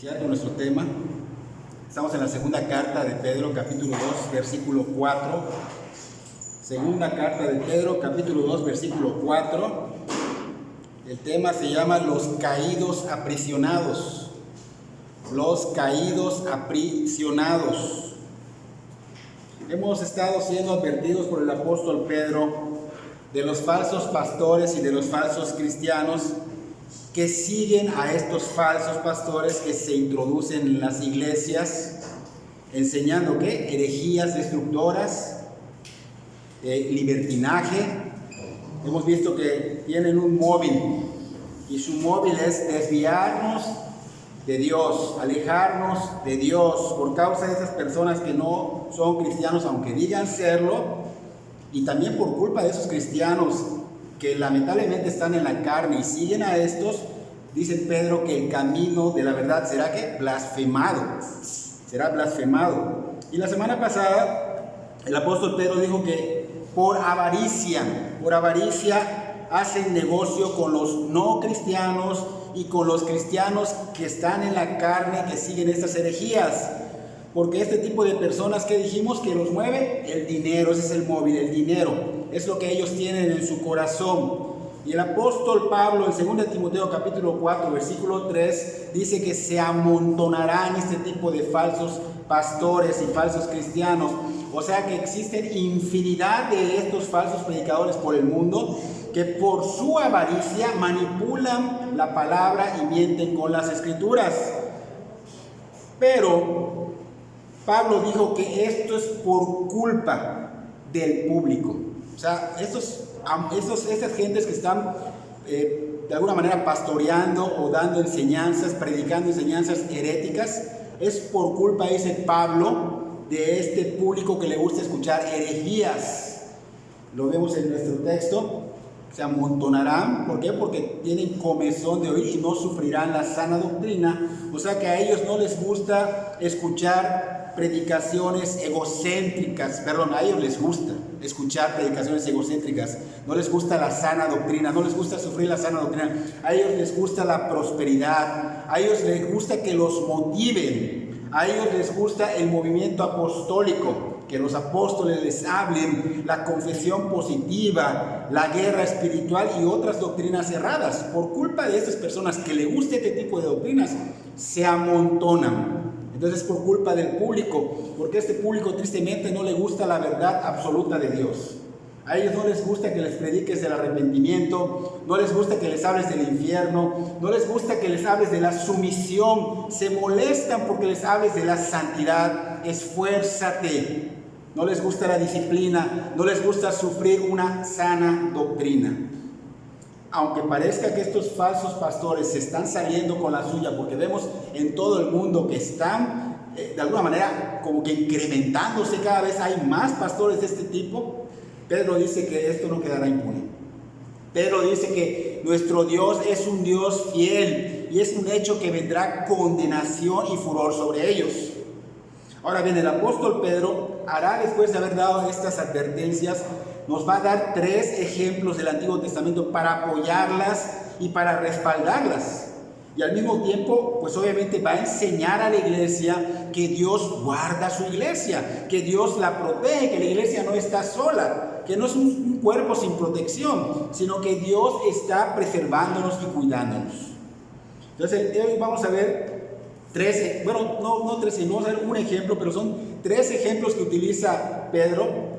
iniciar con nuestro tema. Estamos en la segunda carta de Pedro, capítulo 2, versículo 4. Segunda carta de Pedro, capítulo 2, versículo 4. El tema se llama Los caídos aprisionados. Los caídos aprisionados. Hemos estado siendo advertidos por el apóstol Pedro de los falsos pastores y de los falsos cristianos que siguen a estos falsos pastores que se introducen en las iglesias enseñando ¿qué? Herejías destructoras, libertinaje. Hemos visto que tienen un móvil y su móvil es desviarnos de Dios, alejarnos de Dios por causa de esas personas que no son cristianos aunque digan serlo, y también por culpa de esos cristianos que lamentablemente están en la carne y siguen a estos. Dice Pedro que el camino de la verdad será ¿qué? Blasfemado, será blasfemado. Y la semana pasada el apóstol Pedro dijo que por avaricia hacen negocio con los no cristianos y con los cristianos que están en la carne, que siguen estas herejías. Porque este tipo de personas que dijimos que los mueve, el dinero, ese es el móvil, el dinero, es lo que ellos tienen en su corazón. Y el apóstol Pablo en 2 Timoteo capítulo 4, versículo 3, dice que se amontonarán este tipo de falsos pastores y falsos cristianos. O sea que existen infinidad de estos falsos predicadores por el mundo que por su avaricia manipulan la palabra y mienten con las escrituras. Pero Pablo dijo que esto es por culpa del público. O sea, estas gentes que están de alguna manera pastoreando o dando enseñanzas, predicando enseñanzas heréticas, es por culpa, dice Pablo, de este público que le gusta escuchar herejías. Lo vemos en nuestro texto. Se amontonarán, ¿por qué? Porque tienen comezón de oír y no sufrirán la sana doctrina. O sea que a ellos no les gusta escuchar predicaciones egocéntricas, a ellos les gusta escuchar predicaciones egocéntricas, no les gusta la sana doctrina, no les gusta sufrir la sana doctrina, a ellos les gusta la prosperidad, a ellos les gusta que los motiven, a ellos les gusta el movimiento apostólico, que los apóstoles les hablen la confesión positiva, la guerra espiritual y otras doctrinas erradas. Por culpa de estas personas que les gusta este tipo de doctrinas, se amontonan. Entonces por culpa del público, porque a este público tristemente no le gusta la verdad absoluta de Dios. A ellos no les gusta que les prediques del arrepentimiento, no les gusta que les hables del infierno, no les gusta que les hables de la sumisión, se molestan porque les hables de la santidad, esfuérzate. No les gusta la disciplina, no les gusta sufrir una sana doctrina. Aunque parezca que estos falsos pastores se están saliendo con la suya, porque vemos en todo el mundo que están de alguna manera como que incrementándose, cada vez hay más pastores de este tipo, Pedro dice que esto no quedará impune. Pedro dice que nuestro Dios es un Dios fiel y es un hecho que vendrá condenación y furor sobre ellos. Ahora bien, el apóstol Pedro hará, después de haber dado estas advertencias, nos va a dar 3 ejemplos del Antiguo Testamento para apoyarlas y para respaldarlas. Y al mismo tiempo, pues obviamente va a enseñar a la iglesia que Dios guarda su iglesia, que Dios la protege, que la iglesia no está sola, que no es un cuerpo sin protección, sino que Dios está preservándonos y cuidándonos. Entonces, hoy vamos a ver 13, no 13, no vamos a ver un ejemplo, pero son 3 ejemplos que utiliza Pedro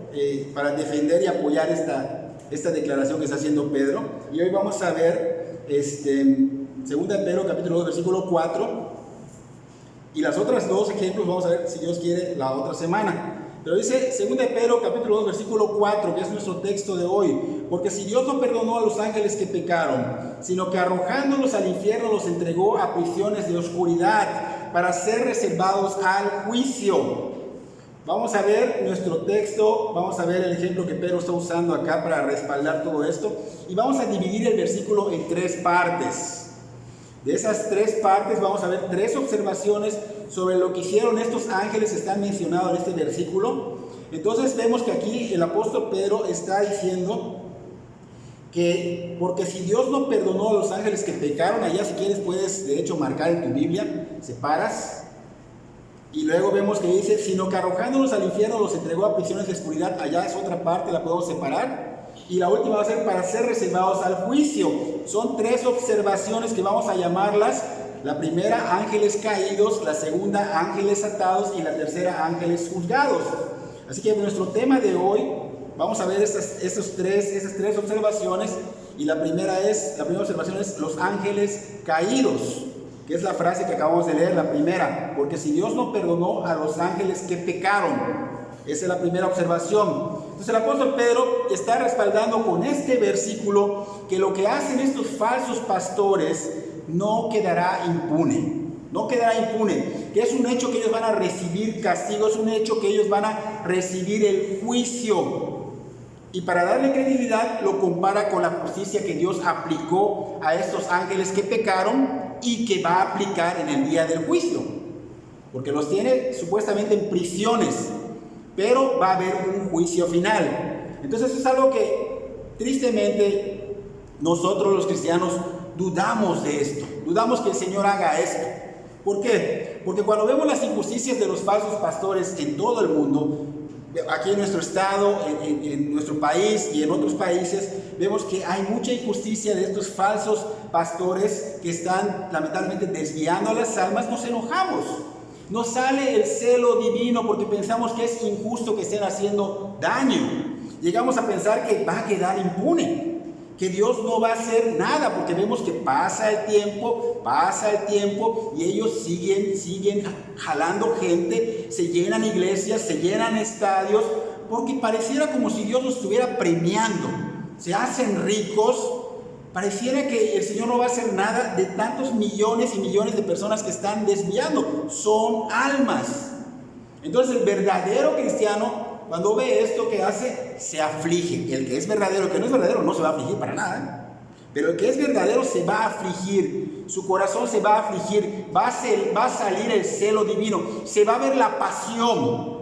para defender y apoyar esta declaración que está haciendo Pedro. Y hoy vamos a ver 2 Pedro capítulo 2 versículo 4, y las otras 2 ejemplos vamos a ver, si Dios quiere, la otra semana. Pero dice 2 Pedro capítulo 2 versículo 4, que es nuestro texto de hoy: porque si Dios no perdonó a los ángeles que pecaron, sino que arrojándolos al infierno los entregó a prisiones de oscuridad para ser reservados al juicio. Vamos a ver nuestro texto, vamos a ver el ejemplo que Pedro está usando acá para respaldar todo esto, y vamos a dividir el versículo en 3 partes. De esas 3 partes vamos a ver 3 observaciones sobre lo que hicieron estos ángeles que están mencionados en este versículo. Entonces vemos que aquí el apóstol Pedro está diciendo porque si Dios no perdonó a los ángeles que pecaron, allá si quieres puedes de hecho marcar en tu Biblia, separas, y luego vemos que dice, sino que arrojándolos al infierno los entregó a prisiones de oscuridad, allá es otra parte, la podemos separar, y la última va a ser para ser reservados al juicio. Son 3 observaciones que vamos a llamarlas: la primera, ángeles caídos; la segunda, ángeles atados; y la tercera, ángeles juzgados. Así que nuestro tema de hoy, vamos a ver esas tres observaciones, y la primera observación es los ángeles caídos, que es la frase que acabamos de leer, la primera, porque si Dios no perdonó a los ángeles que pecaron. Esa es la primera observación. Entonces el apóstol Pedro está respaldando con este versículo que lo que hacen estos falsos pastores no quedará impune. No quedará impune, que es un hecho que ellos van a recibir castigo, es un hecho que ellos van a recibir el juicio. Y para darle credibilidad lo compara con la justicia que Dios aplicó a estos ángeles que pecaron y que va a aplicar en el día del juicio, porque los tiene supuestamente en prisiones, pero va a haber un juicio final. Entonces es algo que tristemente nosotros los cristianos dudamos de esto, dudamos que el Señor haga esto. ¿Por qué? Porque cuando vemos las injusticias de los falsos pastores en todo el mundo, aquí en nuestro estado, en nuestro país y en otros países, vemos que hay mucha injusticia de estos falsos pastores que están lamentablemente desviando a las almas. Nos enojamos, nos sale el celo divino porque pensamos que es injusto que estén haciendo daño. Llegamos a pensar que va a quedar impune, que Dios no va a hacer nada, porque vemos que pasa el tiempo y ellos siguen jalando gente, se llenan iglesias, se llenan estadios, porque pareciera como si Dios los estuviera premiando, se hacen ricos, pareciera que el Señor no va a hacer nada de tantos millones y millones de personas que están desviando, son almas. Entonces el verdadero cristiano, cuando ve esto que hace, se aflige. El que es verdadero, el que no es verdadero no se va a afligir para nada, pero el que es verdadero se va a afligir, su corazón se va a afligir, va a salir el celo divino, se va a ver la pasión.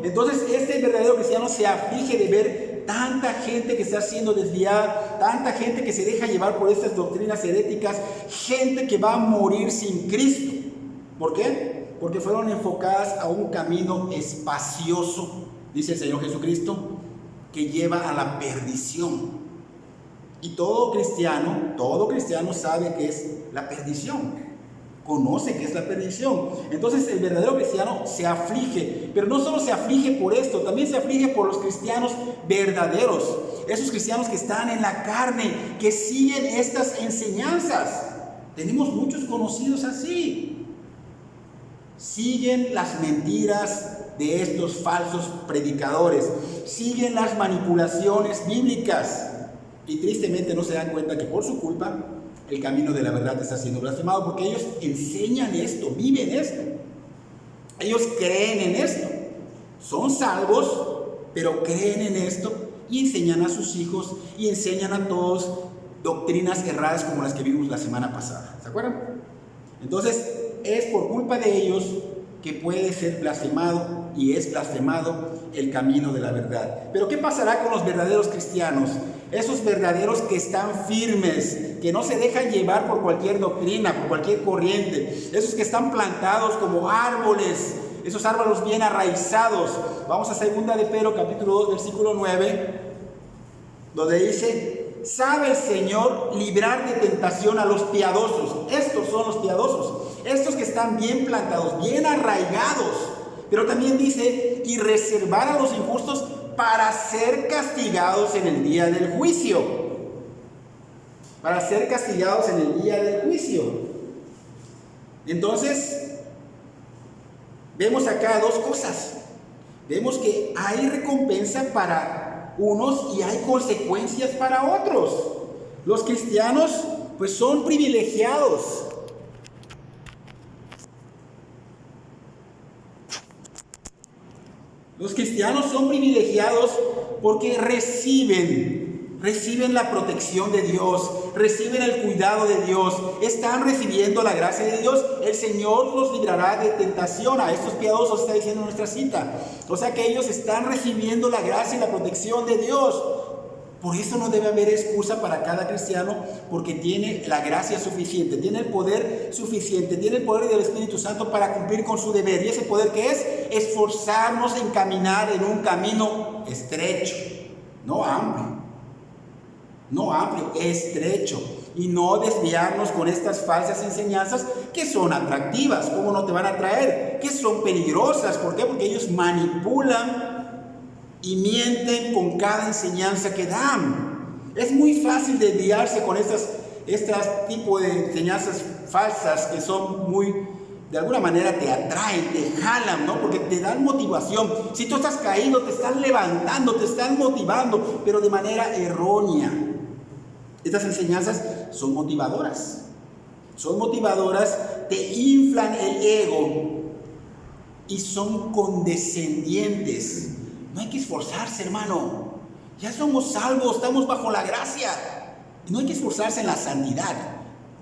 Entonces este verdadero cristiano se aflige de ver tanta gente que está siendo desviada, tanta gente que se deja llevar por estas doctrinas heréticas, gente que va a morir sin Cristo. ¿Por qué? Porque fueron enfocadas a un camino espacioso, dice el Señor Jesucristo, que lleva a la perdición. Y todo cristiano sabe que es la perdición, conoce que es la perdición. Entonces el verdadero cristiano se aflige, pero no solo se aflige por esto, también se aflige por los cristianos verdaderos, esos cristianos que están en la carne, que siguen estas enseñanzas. Tenemos muchos conocidos así. Siguen las mentiras de estos falsos predicadores, siguen las manipulaciones bíblicas y tristemente no se dan cuenta que por su culpa el camino de la verdad está siendo blasfemado, porque ellos enseñan esto, viven esto, ellos creen en esto, son salvos, pero creen en esto y enseñan a sus hijos y enseñan a todos doctrinas erradas como las que vimos la semana pasada. ¿Se acuerdan? Entonces es por culpa de ellos que puede ser blasfemado y es blasfemado el camino de la verdad. Pero ¿qué pasará con los verdaderos cristianos? Esos verdaderos que están firmes, que no se dejan llevar por cualquier doctrina, por cualquier corriente, esos que están plantados como árboles, esos árboles bien arraizados. Vamos a 2 de Pedro capítulo 2 versículo 9, donde dice: sabe el Señor librar de tentación a los piadosos. Estos son los piadosos, estos que están bien plantados, bien arraigados. Pero también dice: y reservar a los injustos para ser castigados en el día del juicio. Para ser castigados en el día del juicio. Entonces, vemos acá dos cosas. Vemos que hay recompensa para unos y hay consecuencias para otros. Los cristianos pues son privilegiados. Los cristianos son privilegiados porque reciben la protección de Dios, reciben el cuidado de Dios, están recibiendo la gracia de Dios. El Señor los librará de tentación. A estos piadosos está diciendo nuestra cita. O sea que ellos están recibiendo la gracia y la protección de Dios. Por eso no debe haber excusa para cada cristiano, porque tiene la gracia suficiente, tiene el poder suficiente, tiene el poder del Espíritu Santo para cumplir con su deber. ¿Y ese poder qué es? Esforzarnos en caminar en un camino estrecho, no amplio, estrecho. Y no desviarnos con estas falsas enseñanzas que son atractivas. ¿Cómo no te van a atraer? Que son peligrosas. ¿Por qué? Porque ellos manipulan y mienten con cada enseñanza que dan. Es muy fácil desviarse con este tipo de enseñanzas falsas que son muy, de alguna manera te atraen, te jalan, ¿no? Porque te dan motivación. Si tú estás caído, te están levantando, te están motivando, pero de manera errónea. Estas enseñanzas son motivadoras, te inflan el ego y son condescendientes. No hay que esforzarse, hermano, ya somos salvos, estamos bajo la gracia. No hay que esforzarse en la santidad,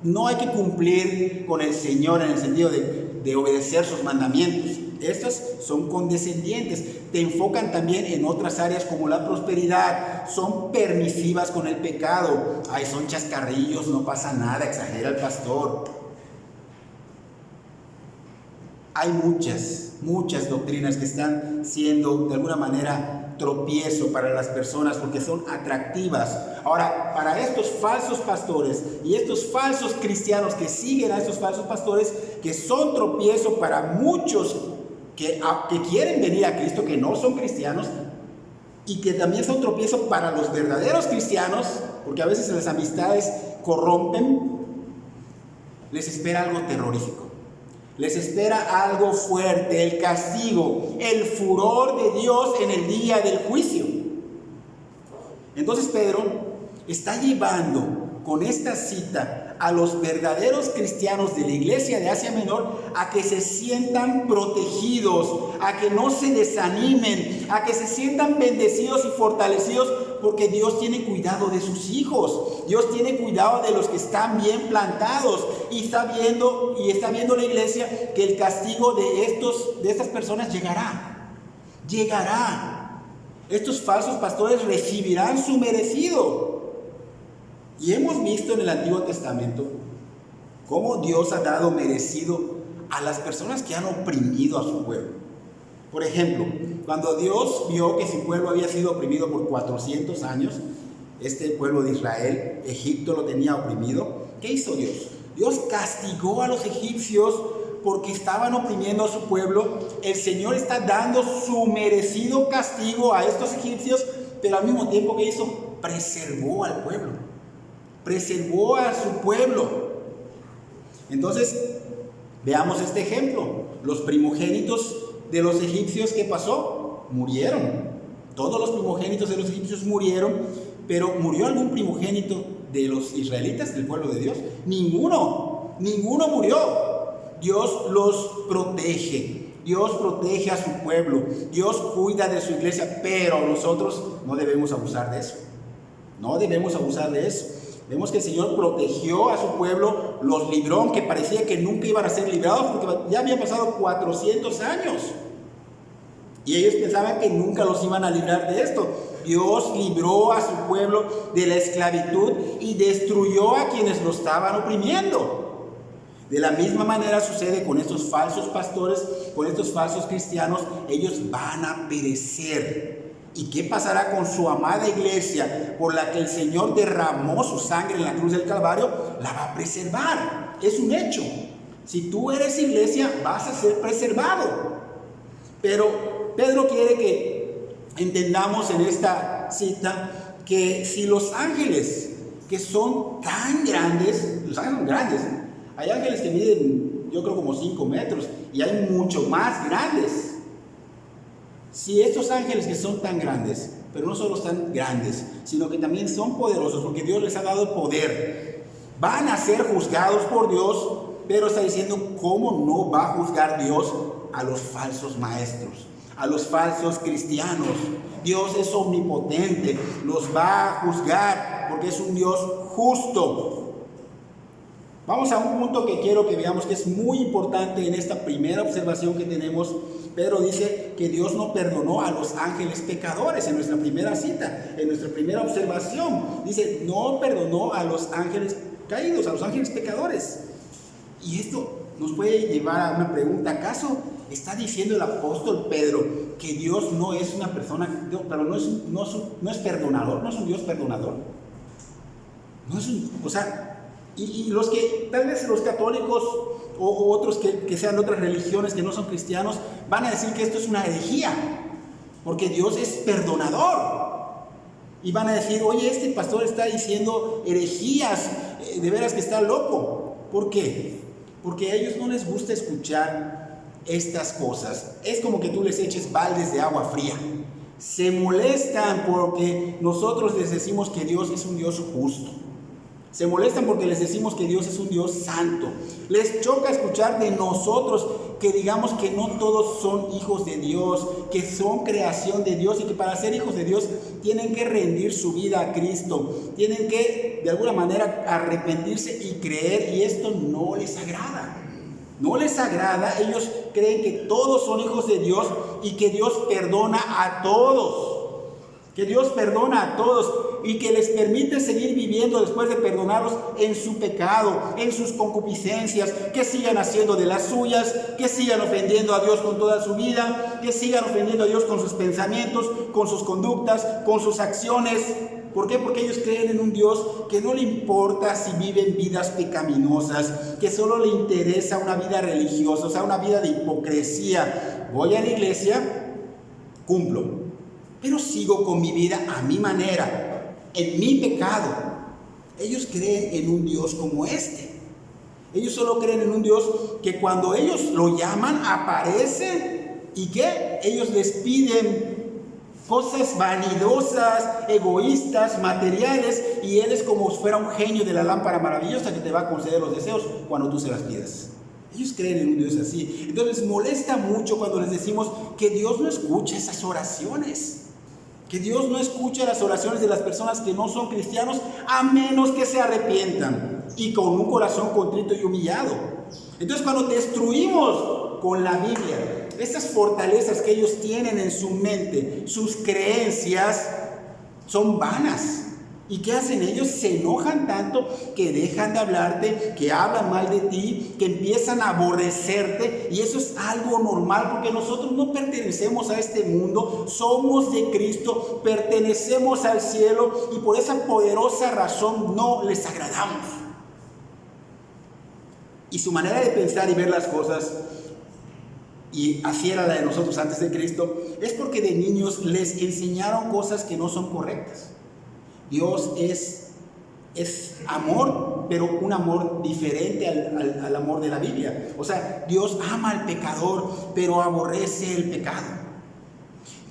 no hay que cumplir con el Señor en el sentido de obedecer sus mandamientos. Estas son condescendientes, te enfocan también en otras áreas como la prosperidad, son permisivas con el pecado. Ay, son chascarrillos, no pasa nada, exagera el pastor. Hay muchas doctrinas que están siendo de alguna manera tropiezo para las personas porque son atractivas. Ahora, para estos falsos pastores y estos falsos cristianos que siguen a estos falsos pastores, que son tropiezo para muchos que quieren venir a Cristo, que no son cristianos, y que también son tropiezo para los verdaderos cristianos, porque a veces las amistades corrompen, les espera algo terrorífico. Les espera algo fuerte, el castigo, el furor de Dios en el día del juicio. Entonces Pedro está llevando con esta cita a los verdaderos cristianos de la iglesia de Asia Menor a que se sientan protegidos, a que no se desanimen, a que se sientan bendecidos y fortalecidos, porque Dios tiene cuidado de sus hijos, Dios tiene cuidado de los que están bien plantados, y está viendo la iglesia que el castigo de estas personas llegará. Estos falsos pastores recibirán su merecido. Y hemos visto en el Antiguo Testamento cómo Dios ha dado merecido a las personas que han oprimido a su pueblo. Por ejemplo, cuando Dios vio que su pueblo había sido oprimido por 400 años, este pueblo de Israel, Egipto lo tenía oprimido, ¿qué hizo Dios? Dios castigó a los egipcios porque estaban oprimiendo a su pueblo. El Señor está dando su merecido castigo a estos egipcios, pero al mismo tiempo, ¿qué hizo? Preservó al pueblo. Preservó a su pueblo. Entonces, veamos este ejemplo. Los primogénitos de los egipcios, ¿qué pasó? Murieron. Todos los primogénitos de los egipcios murieron, pero ¿murió algún primogénito de los israelitas, del pueblo de Dios? Ninguno murió. Dios los protege. Dios protege a su pueblo. Dios cuida de su iglesia, pero nosotros no debemos abusar de eso. Vemos que el Señor protegió a su pueblo, los libró, aunque parecía que nunca iban a ser librados, porque ya habían pasado 400 años. Y ellos pensaban que nunca los iban a librar de esto. Dios libró a su pueblo de la esclavitud y destruyó a quienes lo estaban oprimiendo. De la misma manera sucede con estos falsos pastores, con estos falsos cristianos. Ellos van a perecer. ¿Y qué pasará con su amada iglesia por la que el Señor derramó su sangre en la cruz del Calvario? La va a preservar. Es un hecho. Si tú eres iglesia, vas a ser preservado. Pero Pedro quiere que entendamos en esta cita que si los ángeles que son tan grandes, los ángeles son grandes, hay ángeles que miden, yo creo, como 5 metros, y hay mucho más grandes. Si estos ángeles que son tan grandes, pero no solo tan grandes, sino que también son poderosos, porque Dios les ha dado poder, van a ser juzgados por Dios. Pero está diciendo, ¿cómo no va a juzgar Dios a los falsos maestros, a los falsos cristianos? Dios es omnipotente, los va a juzgar porque es un Dios justo. Vamos a un punto que quiero que veamos que es muy importante en esta primera observación que tenemos. Pedro dice que Dios no perdonó a los ángeles pecadores en nuestra primera cita, en nuestra primera observación. Dice, no perdonó a los ángeles caídos, a los ángeles pecadores. Y esto nos puede llevar a una pregunta. ¿Acaso está diciendo el apóstol Pedro que Dios no es una persona, pero no es perdonador, no es un Dios perdonador? No es un, o sea, y los que, tal vez los católicos o otros que sean de otras religiones que no son cristianos, van a decir que esto es una herejía, porque Dios es perdonador. Y van a decir, oye, este pastor está diciendo herejías, de veras que está loco. ¿Por qué? Porque a ellos no les gusta escuchar estas cosas. Es como que tú les eches baldes de agua fría. Se molestan porque nosotros les decimos que Dios es un Dios justo. Se molestan porque les decimos que Dios es un Dios santo. Les choca escuchar de nosotros que digamos que no todos son hijos de Dios, que son creación de Dios y que para ser hijos de Dios tienen que rendir su vida a Cristo, tienen que de alguna manera arrepentirse y creer, y esto no les agrada. No les agrada. Ellos creen que todos son hijos de Dios y que Dios perdona a todos. Que Dios perdona a todos y que les permite seguir viviendo después de perdonarlos en su pecado, en sus concupiscencias, que sigan haciendo de las suyas, que sigan ofendiendo a Dios con toda su vida, que sigan ofendiendo a Dios con sus pensamientos, con sus conductas, con sus acciones. ¿Por qué? Porque ellos creen en un Dios que no le importa si viven vidas pecaminosas, que solo le interesa una vida religiosa, o sea, una vida de hipocresía. Voy a la iglesia, cumplo, pero sigo con mi vida a mi manera, en mi pecado. Ellos creen en un Dios como este. Ellos solo creen en un Dios que cuando ellos lo llaman, aparece. ¿Y qué? Ellos les piden cosas vanidosas, egoístas, materiales, y Él es como si fuera un genio de la lámpara maravillosa que te va a conceder los deseos cuando tú se las pidas. Ellos creen en un Dios así. Entonces les molesta mucho cuando les decimos que Dios no escucha esas oraciones. Que Dios no escucha las oraciones de las personas que no son cristianos, a menos que se arrepientan y con un corazón contrito y humillado. Entonces, cuando destruimos con la Biblia esas fortalezas que ellos tienen en su mente, sus creencias son vanas. ¿Y qué hacen ellos? Se enojan tanto que dejan de hablarte, que hablan mal de ti, que empiezan a aborrecerte, y eso es algo normal porque nosotros no pertenecemos a este mundo, somos de Cristo, pertenecemos al cielo y por esa poderosa razón no les agradamos. Y su manera de pensar y ver las cosas, y así era la de nosotros antes de Cristo, es porque de niños les enseñaron cosas que no son correctas. Dios es amor, pero un amor diferente al amor de la Biblia. O sea, Dios ama al pecador, pero aborrece el pecado.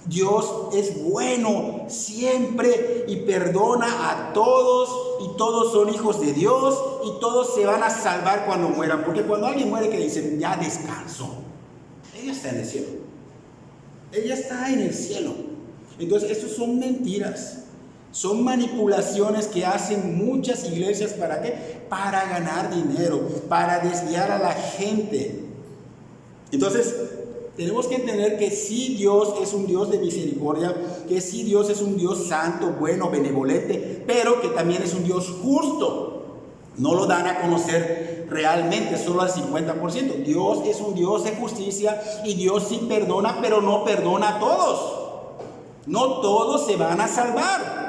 Dios es bueno siempre y perdona a todos, y todos son hijos de Dios, y todos se van a salvar cuando mueran. Porque cuando alguien muere, que dicen, ya descansó, ella está en el cielo. Ella está en el cielo. Entonces, estos son mentiras. Son manipulaciones que hacen muchas iglesias. ¿Para qué? Para ganar dinero, para desviar a la gente. Entonces, tenemos que entender que sí Dios es un Dios de misericordia, que sí Dios es un Dios santo, bueno, benevolente, pero que también es un Dios justo. No lo dan a conocer realmente, solo al 50%. Dios es un Dios de justicia y Dios sí perdona, pero no perdona a todos. No todos se van a salvar.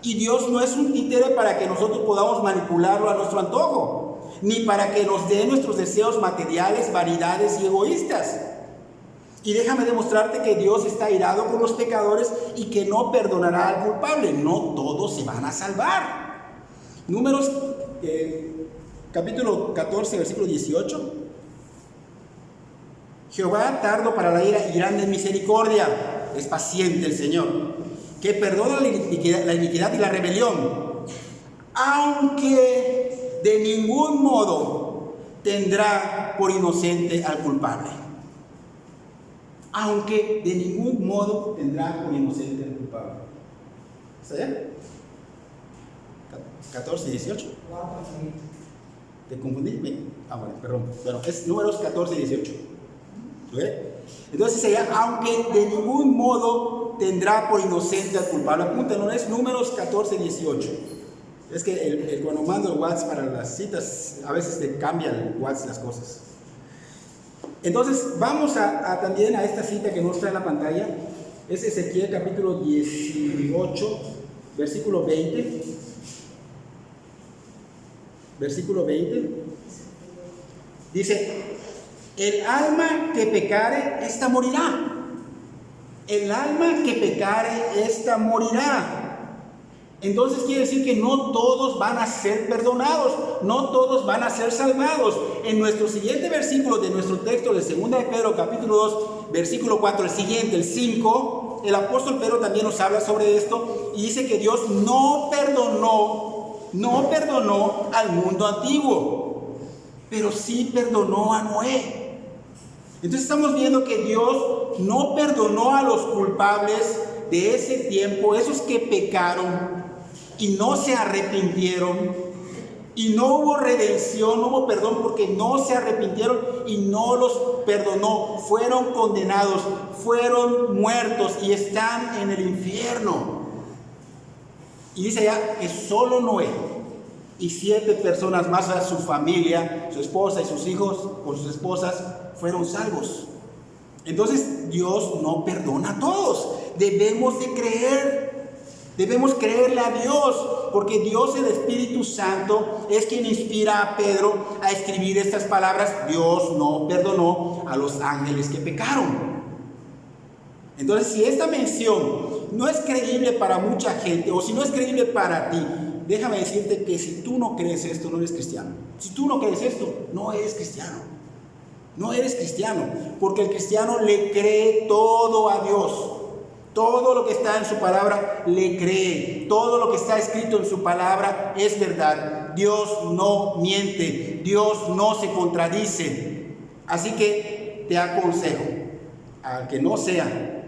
Y Dios no es un títere para que nosotros podamos manipularlo a nuestro antojo, ni para que nos dé nuestros deseos materiales, vanidades y egoístas. Y déjame demostrarte que Dios está airado con los pecadores y que no perdonará al culpable. No todos se van a salvar. Números capítulo 14, versículo 18. Jehová tardo para la ira y grande en misericordia, es paciente el Señor, que perdona la iniquidad y la rebelión, aunque de ningún modo tendrá por inocente al culpable. Aunque de ningún modo tendrá por inocente al culpable. ¿Está allá? 14 y 18. ¿Te confundí? Bueno, perdón. Bueno, es Números 14 y 18. ¿Okay? Entonces sería, aunque de ningún modo tendrá por inocente al culpable. Apunta, no es Números 14 y 18. Es que cuando mando el WhatsApp para las citas, a veces te cambia el WhatsApp las cosas. Entonces, vamos también a esta cita que nos trae en la pantalla. Es Ezequiel capítulo 18, versículo 20. Versículo 20. Dice, el alma que pecare, esta morirá. El alma que pecare, esta morirá. Entonces quiere decir que no todos van a ser perdonados, no todos van a ser salvados. En nuestro siguiente versículo de nuestro texto de 2 de Pedro capítulo 2, versículo 4, el siguiente, el 5, el apóstol Pedro también nos habla sobre esto y dice que Dios no perdonó al mundo antiguo, pero sí perdonó a Noé. Entonces estamos viendo que Dios no perdonó a los culpables de ese tiempo, esos que pecaron y no se arrepintieron, y no hubo redención, no hubo perdón porque no se arrepintieron y no los perdonó. Fueron condenados, fueron muertos y están en el infierno. Y dice ya que solo Noé y 7 personas más, a su familia, su esposa y sus hijos con sus esposas, fueron salvos. Entonces Dios no perdona a todos. Debemos creerle a Dios, porque Dios, el Espíritu Santo, es quien inspira a Pedro a escribir estas palabras. Dios no perdonó a los ángeles que pecaron. Entonces, si esta mención no es creíble para mucha gente, o si no es creíble para ti, déjame decirte que si tú no crees esto, no eres cristiano. Si tú no crees esto, no eres cristiano. No eres cristiano, porque el cristiano le cree todo a Dios. Todo lo que está en su palabra le cree. Todo lo que está escrito en su palabra es verdad. Dios no miente. Dios no se contradice. Así que te aconsejo, al que no sea,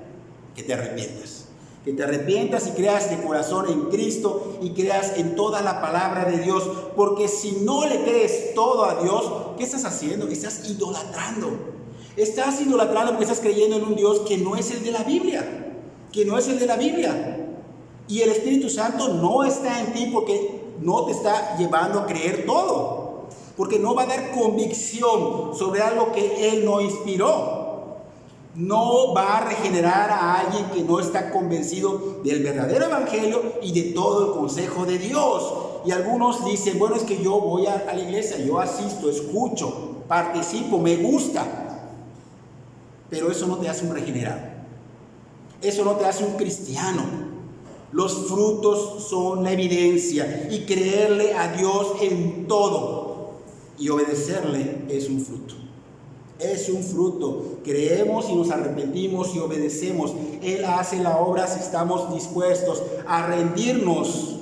que te arrepientas. Que te arrepientas y creas de corazón en Cristo y creas en toda la palabra de Dios. Porque si no le crees todo a Dios, ¿qué estás haciendo? Estás idolatrando. Estás idolatrando porque estás creyendo en un Dios que no es el de la Biblia. Que no es el de la Biblia. Y el Espíritu Santo no está en ti porque no te está llevando a creer todo. Porque no va a dar convicción sobre algo que Él no inspiró. No va a regenerar a alguien que no está convencido del verdadero evangelio y de todo el consejo de Dios. Y algunos dicen, bueno, es que yo voy a la iglesia, yo asisto, escucho, participo, me gusta. Pero eso no te hace un regenerado. Eso no te hace un cristiano. Los frutos son la evidencia, y creerle a Dios en todo y obedecerle es un fruto. Es un fruto. Creemos y nos arrepentimos y obedecemos. Él hace la obra si estamos dispuestos a rendirnos.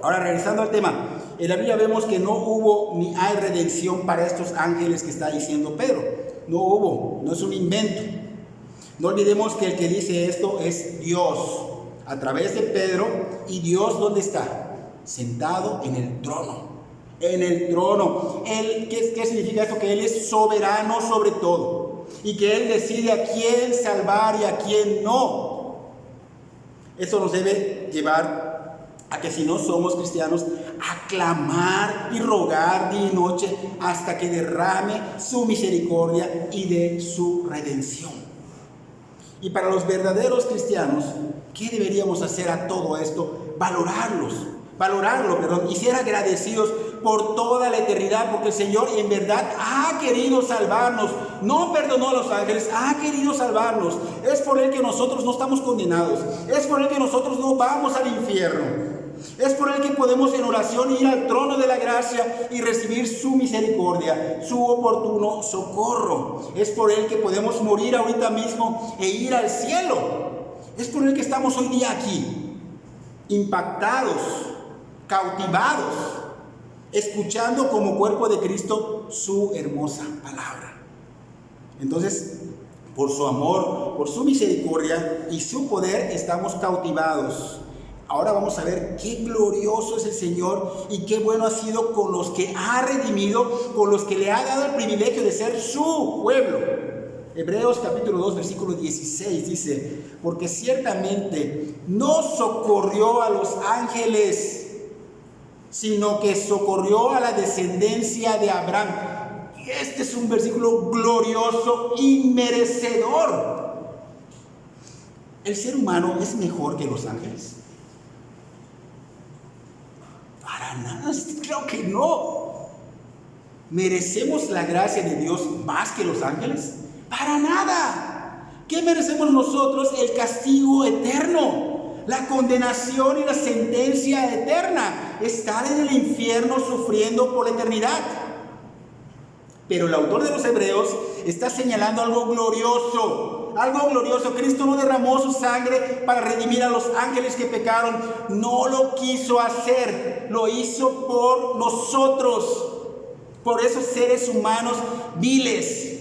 Ahora, regresando al tema, en la Biblia vemos que no hubo ni hay redención para estos ángeles que está diciendo Pedro. No hubo, no es un invento. No olvidemos que el que dice esto es Dios, a través de Pedro. ¿Y Dios dónde está? Sentado en el trono. En el trono. ¿Qué significa esto? Que Él es soberano sobre todo. Y que Él decide a quién salvar y a quién no. Eso nos debe llevar a que, si no somos cristianos, a clamar y rogar día y noche hasta que derrame su misericordia y de su redención. Y para los verdaderos cristianos, ¿qué deberíamos hacer a todo esto? Valorarlo, y ser agradecidos por toda la eternidad, porque el Señor en verdad ha querido salvarnos. No perdonó a los ángeles, ha querido salvarnos. Es por Él que nosotros no estamos condenados. Es por Él que nosotros no vamos al infierno. Es por Él que podemos en oración ir al trono de la gracia y recibir su misericordia, su oportuno socorro. Es por Él que podemos morir ahorita mismo e ir al cielo. Es por Él que estamos hoy día aquí, impactados, cautivados, escuchando como cuerpo de Cristo su hermosa palabra. Entonces, por su amor, por su misericordia y su poder, estamos cautivados. ahora vamos a ver qué glorioso es el Señor y qué bueno ha sido con los que ha redimido, con los que le ha dado el privilegio de ser su pueblo. Hebreos capítulo 2, versículo 16 dice: porque ciertamente no socorrió a los ángeles, sino que socorrió a la descendencia de Abraham. Este es un versículo glorioso y merecedor. ¿El ser humano es mejor que los ángeles? Para nada, creo que no. ¿Merecemos la gracia de Dios más que los ángeles? Para nada. ¿Qué merecemos nosotros? El castigo eterno, la condenación y la sentencia eterna, estar en el infierno sufriendo por la eternidad. Pero el autor de los Hebreos está señalando algo glorioso, algo glorioso. Cristo no derramó su sangre para redimir a los ángeles que pecaron, no lo quiso hacer, lo hizo por nosotros, por esos seres humanos viles,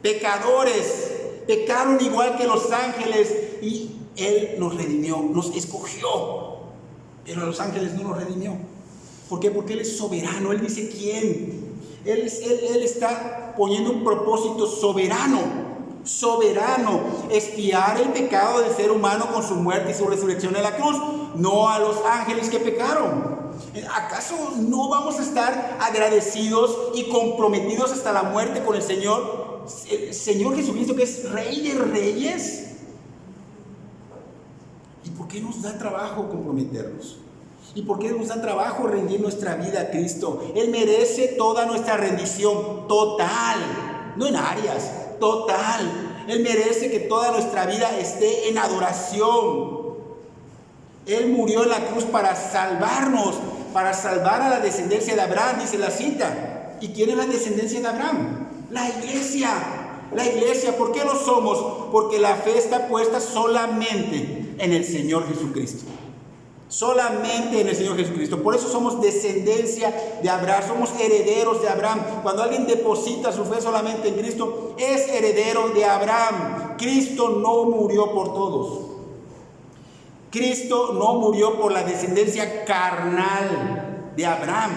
pecadores, pecaron igual que los ángeles y Él nos redimió, nos escogió, pero a los ángeles no nos redimió. ¿Por qué? Porque Él es soberano, Él dice quién. Él está poniendo un propósito soberano, expiar el pecado del ser humano con su muerte y su resurrección en la cruz, no a los ángeles que pecaron. ¿Acaso no vamos a estar agradecidos y comprometidos hasta la muerte con el Señor Jesucristo, que es Rey de Reyes? ¿Y por qué nos da trabajo comprometernos? ¿Y por qué nos da trabajo rendir nuestra vida a Cristo? Él merece toda nuestra rendición total, no en áreas, total. Él merece que toda nuestra vida esté en adoración. Él murió en la cruz para salvarnos, para salvar a la descendencia de Abraham, dice la cita. ¿Y quién es la descendencia de Abraham? La iglesia. La iglesia, ¿por qué lo somos? Porque la fe está puesta solamente en el Señor Jesucristo. Solamente en el Señor Jesucristo. Por eso somos descendencia de Abraham, somos herederos de Abraham. Cuando alguien deposita su fe solamente en Cristo, es heredero de Abraham. Cristo no murió por todos. Cristo no murió por la descendencia carnal de Abraham.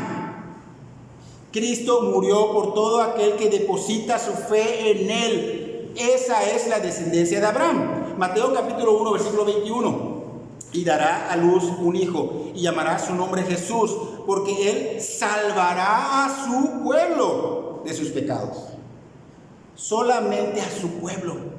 Cristo murió por todo aquel que deposita su fe en Él. Esa es la descendencia de Abraham. Mateo capítulo 1, versículo 21. Y dará a luz un hijo, y llamará su nombre Jesús, porque Él salvará a su pueblo de sus pecados. Solamente a su pueblo.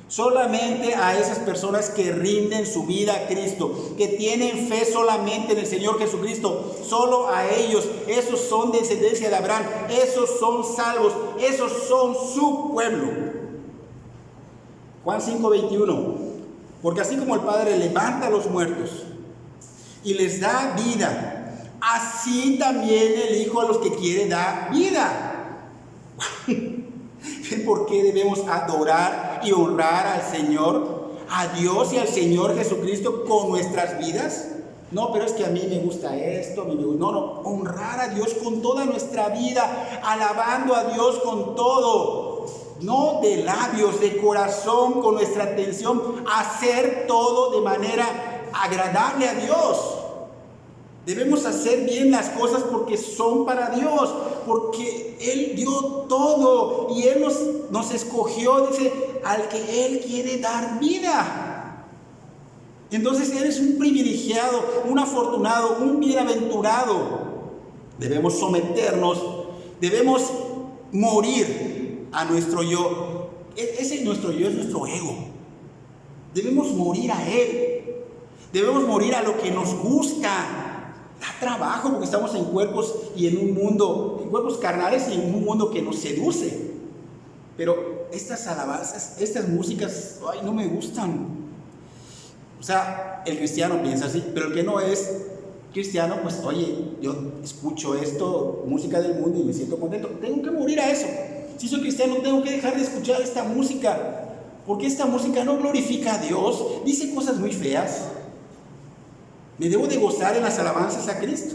Solamente a esas personas que rinden su vida a Cristo, que tienen fe solamente en el Señor Jesucristo, solo a ellos. Esos son descendencia de Abraham, esos son salvos, esos son su pueblo. Juan 5:21. Porque así como el Padre levanta a los muertos y les da vida, así también el Hijo a los que quiere da vida. ¿Por qué debemos adorar y honrar al Señor, a Dios y al Señor Jesucristo con nuestras vidas? No, pero es que a mí me gusta esto, no, honrar a Dios con toda nuestra vida, alabando a Dios con todo. No de labios, de corazón, con nuestra atención, hacer todo de manera agradable a Dios. Debemos hacer bien las cosas porque son para Dios, porque Él dio todo y Él nos escogió, dice, al que Él quiere dar vida. Entonces eres un privilegiado, un afortunado, un bienaventurado. Debemos someternos, debemos morir a nuestro yo. Nuestro yo es nuestro ego. Debemos morir a él. Debemos morir a lo que nos gusta. Da trabajo porque estamos en cuerpos y en un mundo, en cuerpos carnales y en un mundo que nos seduce. Pero estas alabanzas, estas músicas, no me gustan. O sea, el cristiano piensa así, pero el que no es cristiano, pues oye, yo escucho esto, música del mundo y me siento contento. Tengo que morir a eso. Si soy cristiano, tengo que dejar de escuchar esta música, porque esta música no glorifica a Dios, dice cosas muy feas. Me debo de gozar en las alabanzas a Cristo.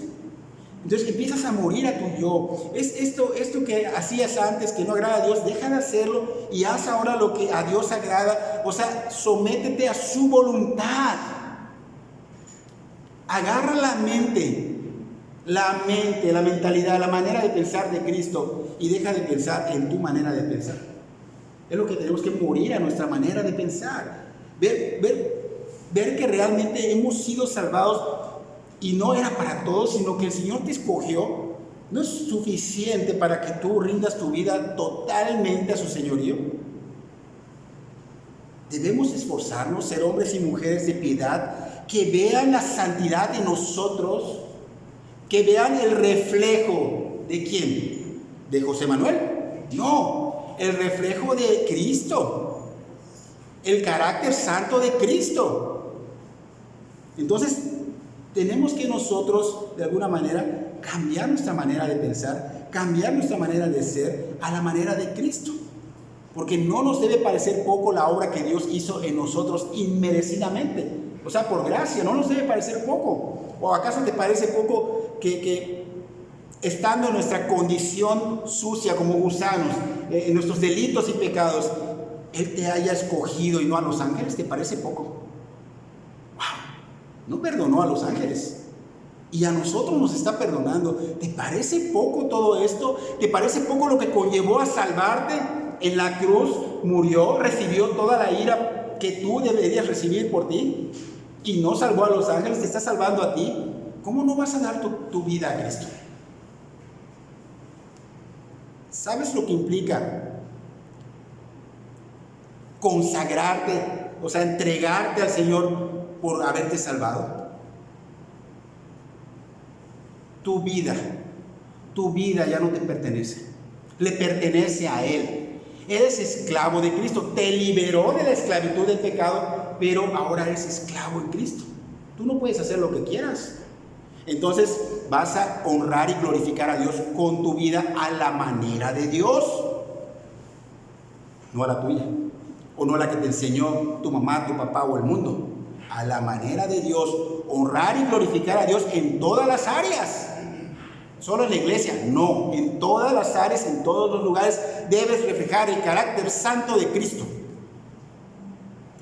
Entonces empiezas a morir a tu yo. Esto que hacías antes, que no agrada a Dios, deja de hacerlo y haz ahora lo que a Dios agrada. O sea, sométete a su voluntad. Agarra la mentalidad, la manera de pensar de Cristo y deja de pensar en tu manera de pensar. Es lo que tenemos que morir a nuestra manera de pensar. Ver que realmente hemos sido salvados y no era para todos, sino que el Señor te escogió. ¿No es suficiente para que tú rindas tu vida totalmente a su señorío? Debemos esforzarnos, ser hombres y mujeres de piedad, que vean la santidad en nosotros, que vean el reflejo ¿de quién? ¿De José Manuel? No, el reflejo de Cristo, el carácter santo de Cristo. Entonces, tenemos que nosotros, de alguna manera, cambiar nuestra manera de pensar, cambiar nuestra manera de ser a la manera de Cristo. Porque no nos debe parecer poco la obra que Dios hizo en nosotros inmerecidamente. O sea, por gracia, no nos debe parecer poco. ¿O acaso te parece poco que estando en nuestra condición sucia como gusanos, en nuestros delitos y pecados, Él te haya escogido y no a los ángeles? ¿Te parece poco? ¡Wow! No perdonó a los ángeles. Y a nosotros nos está perdonando. ¿Te parece poco todo esto? ¿Te parece poco lo que conllevó a salvarte? En la cruz murió, recibió toda la ira que tú deberías recibir por ti y no salvó a los ángeles, te está salvando a ti. ¿Cómo no vas a dar tu vida a Cristo? ¿Sabes lo que implica consagrarte, o sea, entregarte al Señor por haberte salvado? Tu vida ya no te pertenece, le pertenece a Él. Eres esclavo de Cristo, te liberó de la esclavitud del pecado, pero ahora eres esclavo en Cristo. Tú no puedes hacer lo que quieras. Entonces vas a honrar y glorificar a Dios con tu vida a la manera de Dios, no a la tuya, o no a la que te enseñó tu mamá, tu papá o el mundo. A la manera de Dios, honrar y glorificar a Dios en todas las áreas. Solo en la iglesia, no, en todas las áreas, en todos los lugares debes reflejar el carácter santo de Cristo.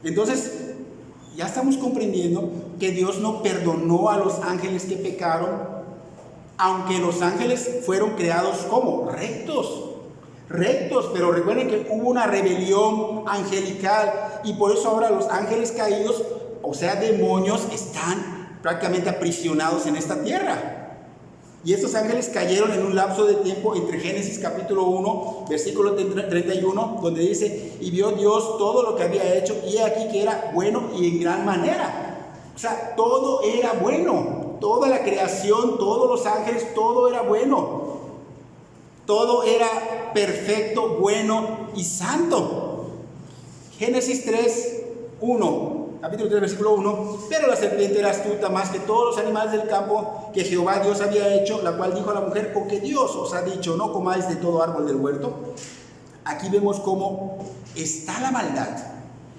Entonces, ya estamos comprendiendo que Dios no perdonó a los ángeles que pecaron, aunque los ángeles fueron creados como rectos, pero recuerden que hubo una rebelión angelical y por eso ahora los ángeles caídos, o sea, demonios, están prácticamente aprisionados en esta tierra. Y estos ángeles cayeron en un lapso de tiempo entre Génesis capítulo 1, versículo 31, donde dice, y vio Dios todo lo que había hecho, y aquí que era bueno y en gran manera. O sea, todo era bueno, toda la creación, todos los ángeles, todo era bueno. Todo era perfecto, bueno y santo. Génesis 3, 1. Capítulo 3, versículo 1, pero la serpiente era astuta más que todos los animales del campo que Jehová Dios había hecho, la cual dijo a la mujer, porque Dios os ha dicho, no comáis de todo árbol del huerto. Aquí vemos cómo está la maldad,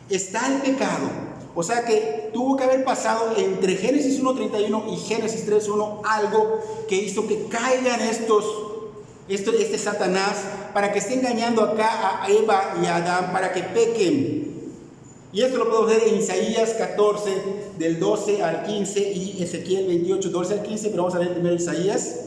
está el pecado. O sea que tuvo que haber pasado entre Génesis 1:31 y Génesis 3:1 algo que hizo que caigan este Satanás, para que esté engañando acá a Eva y a Adán, para que pequen. Y esto lo podemos ver en Isaías 14, del 12 al 15, y Ezequiel 28, 12 al 15, pero vamos a ver primero Isaías.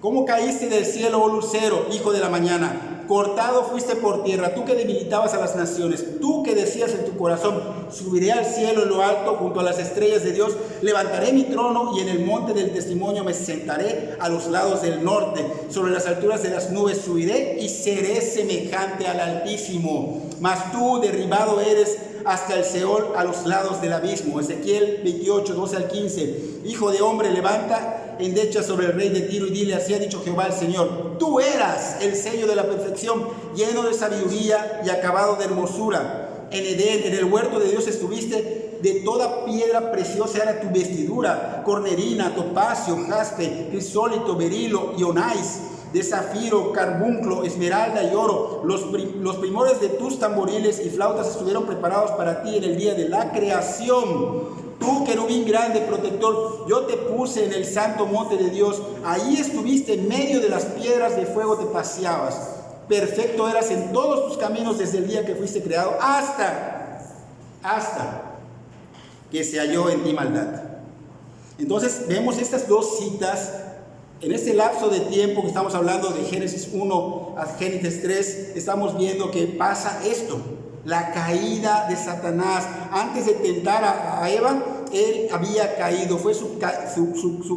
¿Cómo caíste del cielo, oh lucero, hijo de la mañana? Cortado fuiste por tierra, tú que debilitabas a las naciones, tú que decías en tu corazón, subiré al cielo en lo alto junto a las estrellas de Dios, levantaré mi trono y en el monte del testimonio me sentaré a los lados del norte, sobre las alturas de las nubes subiré y seré semejante al Altísimo. Mas tú derribado eres hasta el Seol, a los lados del abismo. Ezequiel 28, 12 al 15. Hijo de hombre, levanta endecha sobre el rey de Tiro y dile, así ha dicho Jehová el Señor, tú eras el sello de la perfección, lleno de sabiduría y acabado de hermosura. En Edén, en el huerto de Dios estuviste, de toda piedra preciosa era tu vestidura, cornerina, topacio, jaspe, crisólito, berilo y onais, de zafiro, carbunclo, esmeralda y oro. Los primores de tus tamboriles y flautas estuvieron preparados para ti en el día de la creación. Tú, querubín grande, protector, yo te puse en el santo monte de Dios. Ahí estuviste en medio de las piedras de fuego, te paseabas. Perfecto eras en todos tus caminos desde el día que fuiste creado hasta que que se halló en ti maldad. Entonces vemos estas dos citas en este lapso de tiempo que estamos hablando de Génesis 1 a Génesis 3. Estamos viendo que pasa esto, la caída de Satanás. Antes de tentar a Eva, él había caído, fue su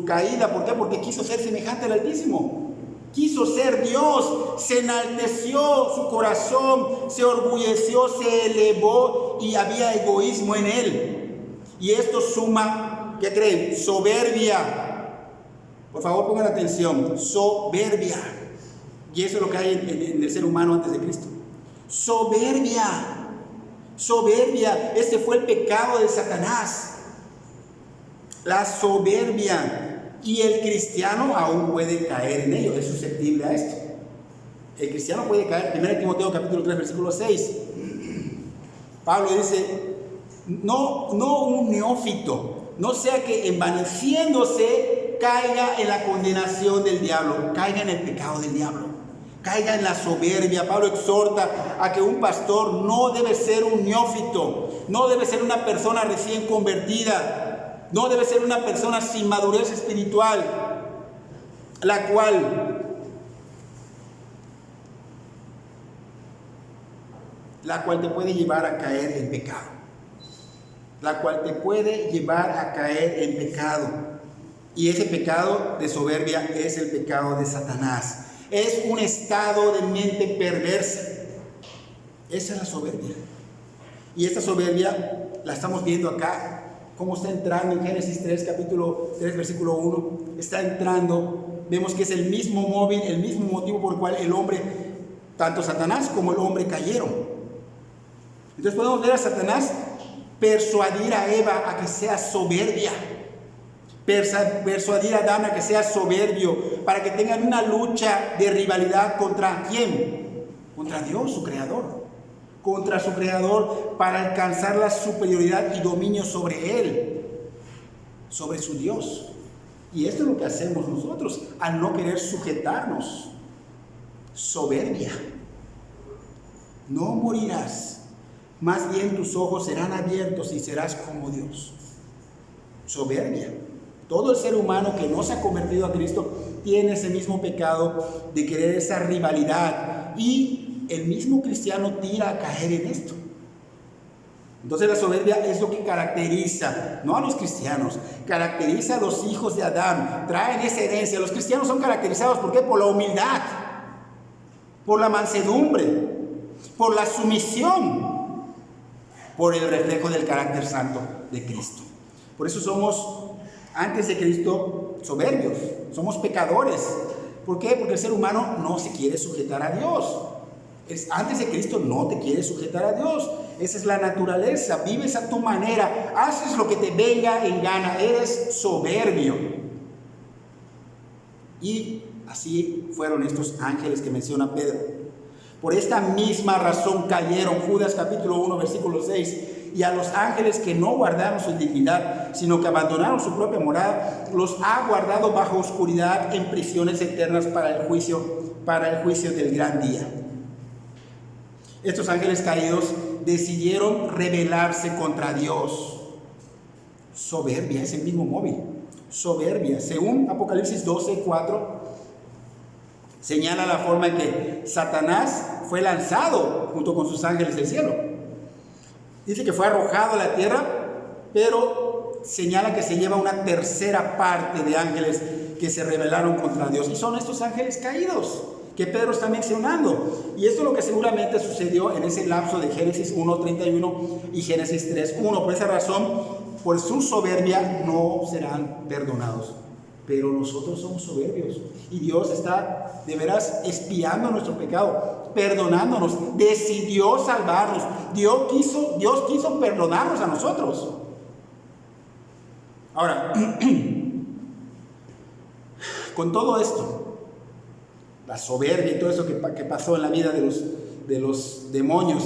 caída. ¿Por qué? Porque quiso ser semejante al Altísimo, quiso ser Dios, se enalteció su corazón, se orgulleció, se elevó y había egoísmo en él. Y esto suma, ¿qué creen? Soberbia. Por favor, pongan atención, soberbia. Y eso es lo que hay en el ser humano antes de Cristo. Soberbia. Soberbia. Este fue el pecado de Satanás. La soberbia. Y el cristiano aún puede caer en ello, es susceptible a esto. El cristiano puede caer. 1 Timoteo capítulo 3, versículo 6. Pablo dice, no un neófito, no sea que envaneciéndose caiga en la condenación del diablo, caiga en el pecado del diablo, caiga en la soberbia. Pablo exhorta a que un pastor no debe ser un neófito, no debe ser una persona recién convertida, no debe ser una persona sin madurez espiritual, la cual te puede llevar a caer en pecado, la cual te puede llevar a caer en pecado. Y ese pecado de soberbia es el pecado de Satanás. Es un estado de mente perversa. Esa es la soberbia. Y esta soberbia la estamos viendo acá, cómo está entrando en Génesis 3, capítulo 3, versículo 1. Está entrando. Vemos que es el mismo móvil, el mismo motivo por el cual el hombre, tanto Satanás como el hombre, cayeron. Entonces podemos ver a Satanás persuadir a Eva a que sea soberbia. Persuadir a Adán a que sea soberbio, para que tengan una lucha de rivalidad. ¿Contra quién? Contra Dios, su creador. Contra su creador, para alcanzar la superioridad y dominio sobre él, sobre su Dios. Y esto es lo que hacemos nosotros al no querer sujetarnos. Soberbia. No morirás, más bien tus ojos serán abiertos y serás como Dios. Soberbia. Todo el ser humano que no se ha convertido a Cristo tiene ese mismo pecado de querer esa rivalidad, y el mismo cristiano tira a caer en esto. Entonces la soberbia es lo que caracteriza, no a los cristianos, caracteriza a los hijos de Adán, traen esa herencia. Los cristianos son caracterizados, ¿por qué? Por la humildad, por la mansedumbre, por la sumisión, por el reflejo del carácter santo de Cristo. Por eso somos, antes de Cristo, soberbios, somos pecadores. ¿Por qué? Porque el ser humano no se quiere sujetar a Dios. Antes de Cristo no te quieres sujetar a Dios. Esa es la naturaleza. Vives a tu manera, haces lo que te venga en gana, eres soberbio. Y así fueron estos ángeles que menciona Pedro. Por esta misma razón cayeron. Judas capítulo 1, versículo 6. Y a los ángeles que no guardaron su dignidad, sino que abandonaron su propia morada, los ha guardado bajo oscuridad en prisiones eternas para el juicio del gran día. Estos ángeles caídos decidieron rebelarse contra Dios. Soberbia, es el mismo móvil. Soberbia. Según Apocalipsis 12, 4, señala la forma en que Satanás fue lanzado junto con sus ángeles del cielo. Dice que fue arrojado a la tierra, pero señala que se lleva una tercera parte de ángeles que se rebelaron contra Dios. Y son estos ángeles caídos que Pedro está mencionando. Y esto es lo que seguramente sucedió en ese lapso de Génesis 1:31 y Génesis 3:1. Por esa razón, por su soberbia no serán perdonados. Pero nosotros somos soberbios y Dios está de veras espiando nuestro pecado, perdonándonos, decidió salvarnos. Dios quiso perdonarnos a nosotros. Ahora, con todo esto, la soberbia y todo eso que pasó en la vida de los demonios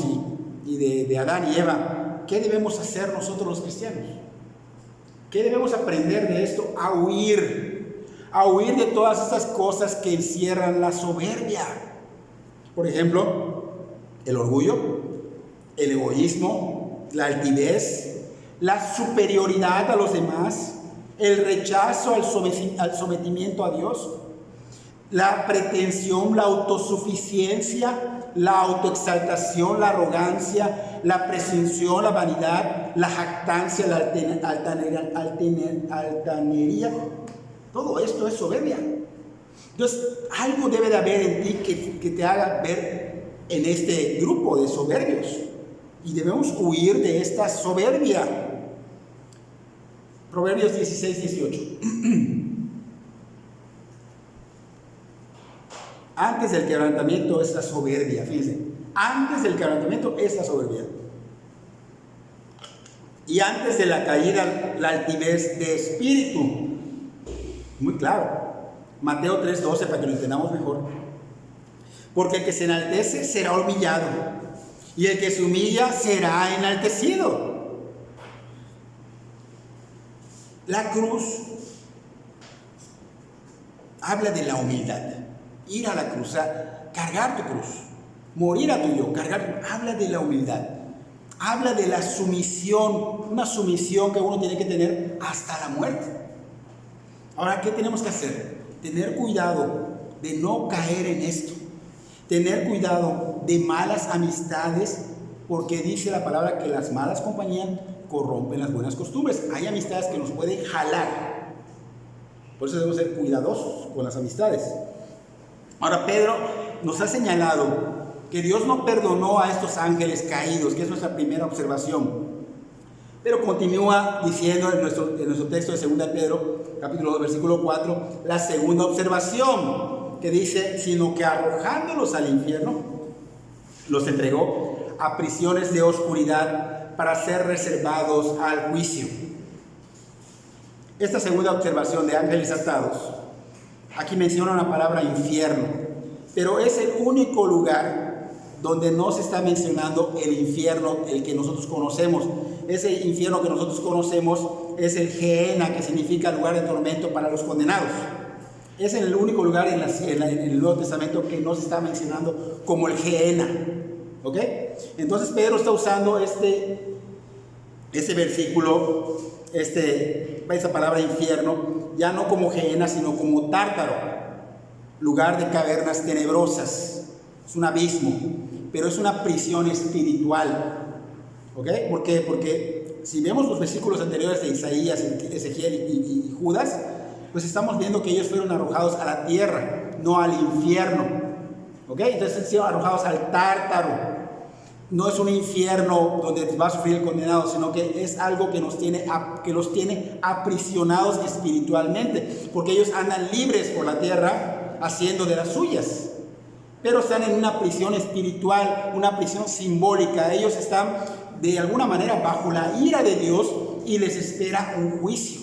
y de Adán y Eva, ¿qué debemos hacer nosotros los cristianos? ¿Qué debemos aprender de esto? A huir de todas estas cosas que encierran la soberbia. Por ejemplo, el orgullo, el egoísmo, la altivez, la superioridad a los demás, el rechazo al sometimiento a Dios, la pretensión, la autosuficiencia, la autoexaltación, la arrogancia, la presunción, la vanidad, la jactancia, la altanería. Todo esto es soberbia. Entonces, algo debe de haber en ti que te haga ver en este grupo de soberbios. Y debemos huir de esta soberbia. Proverbios 16, 18. Antes del quebrantamiento es la soberbia, fíjense. Antes del quebrantamiento es la soberbia. Y antes de la caída, la altivez de espíritu. Muy claro. Mateo 3:12, para que lo entendamos mejor. Porque el que se enaltece será humillado, y el que se humilla será enaltecido. La cruz habla de la humildad. Ir a la cruz, cargar tu cruz, morir a tu yo, habla de la humildad. Habla de la sumisión, una sumisión que uno tiene que tener hasta la muerte. Ahora, ¿qué tenemos que hacer? Tener cuidado de no caer en esto. Tener cuidado de malas amistades, porque dice la palabra que las malas compañías corrompen las buenas costumbres. Hay amistades que nos pueden jalar. Por eso debemos ser cuidadosos con las amistades. Ahora, Pedro nos ha señalado que Dios no perdonó a estos ángeles caídos, que es nuestra primera observación. Pero continúa diciendo en nuestro texto de 2 Pedro, capítulo 2, versículo 4, la segunda observación, que dice, sino que arrojándolos al infierno, los entregó a prisiones de oscuridad para ser reservados al juicio. Esta segunda observación de ángeles atados, aquí menciona una palabra infierno, pero es el único lugar donde no se está mencionando el infierno, el que nosotros conocemos. Ese infierno que nosotros conocemos es el Gehenna, que significa lugar de tormento para los condenados. Es el único lugar en el Nuevo Testamento que no se está mencionando como el Gehenna. ¿Ok? Entonces Pedro está usando ese versículo, esa palabra infierno, ya no como Gehenna, sino como Tártaro, lugar de cavernas tenebrosas. Es un abismo, pero es una prisión espiritual. ¿Ok? ¿Por qué? Porque si vemos los versículos anteriores de Isaías, Ezequiel y Judas, pues estamos viendo que ellos fueron arrojados a la tierra, no al infierno. ¿Ok? Entonces fueron arrojados al Tártaro. No es un infierno donde va a sufrir el condenado, sino que es algo que los tiene aprisionados espiritualmente, porque ellos andan libres por la tierra haciendo de las suyas. Pero están en una prisión espiritual, una prisión simbólica. Ellos están de alguna manera bajo la ira de Dios y les espera un juicio.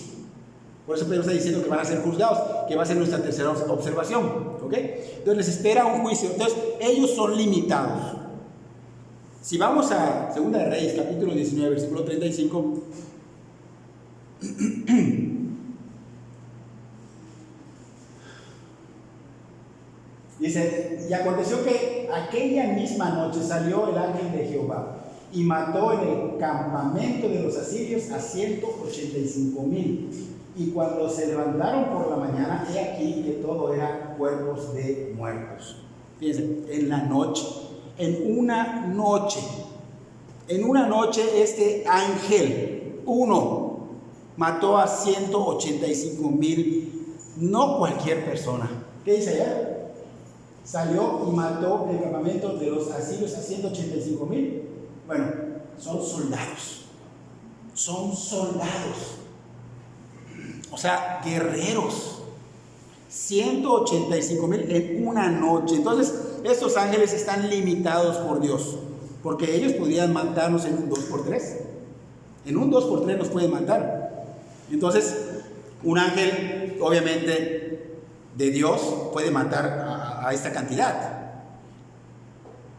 Por eso Pedro está diciendo que van a ser juzgados, que va a ser nuestra tercera observación. ¿Ok? Entonces les espera un juicio. Entonces ellos son limitados. Si vamos a 2 de Reyes, capítulo 19, versículo 35. Dice, y aconteció que aquella misma noche salió el ángel de Jehová y mató en el campamento de los asirios a 185,000. Y cuando se levantaron por la mañana, he aquí que todo era cuerpos de muertos. Fíjense, en la noche, en una noche, este ángel, uno, mató a 185,000, no cualquier persona. ¿Qué dice allá? Salió y mató el campamento de los asirios a 185,000. Bueno, son soldados. O sea, guerreros. 185,000 en una noche. Entonces, estos ángeles están limitados por Dios, porque ellos podrían matarnos en un 2x3. En un 2x3 nos pueden matar. Entonces, un ángel, obviamente, de Dios puede matar a esta cantidad.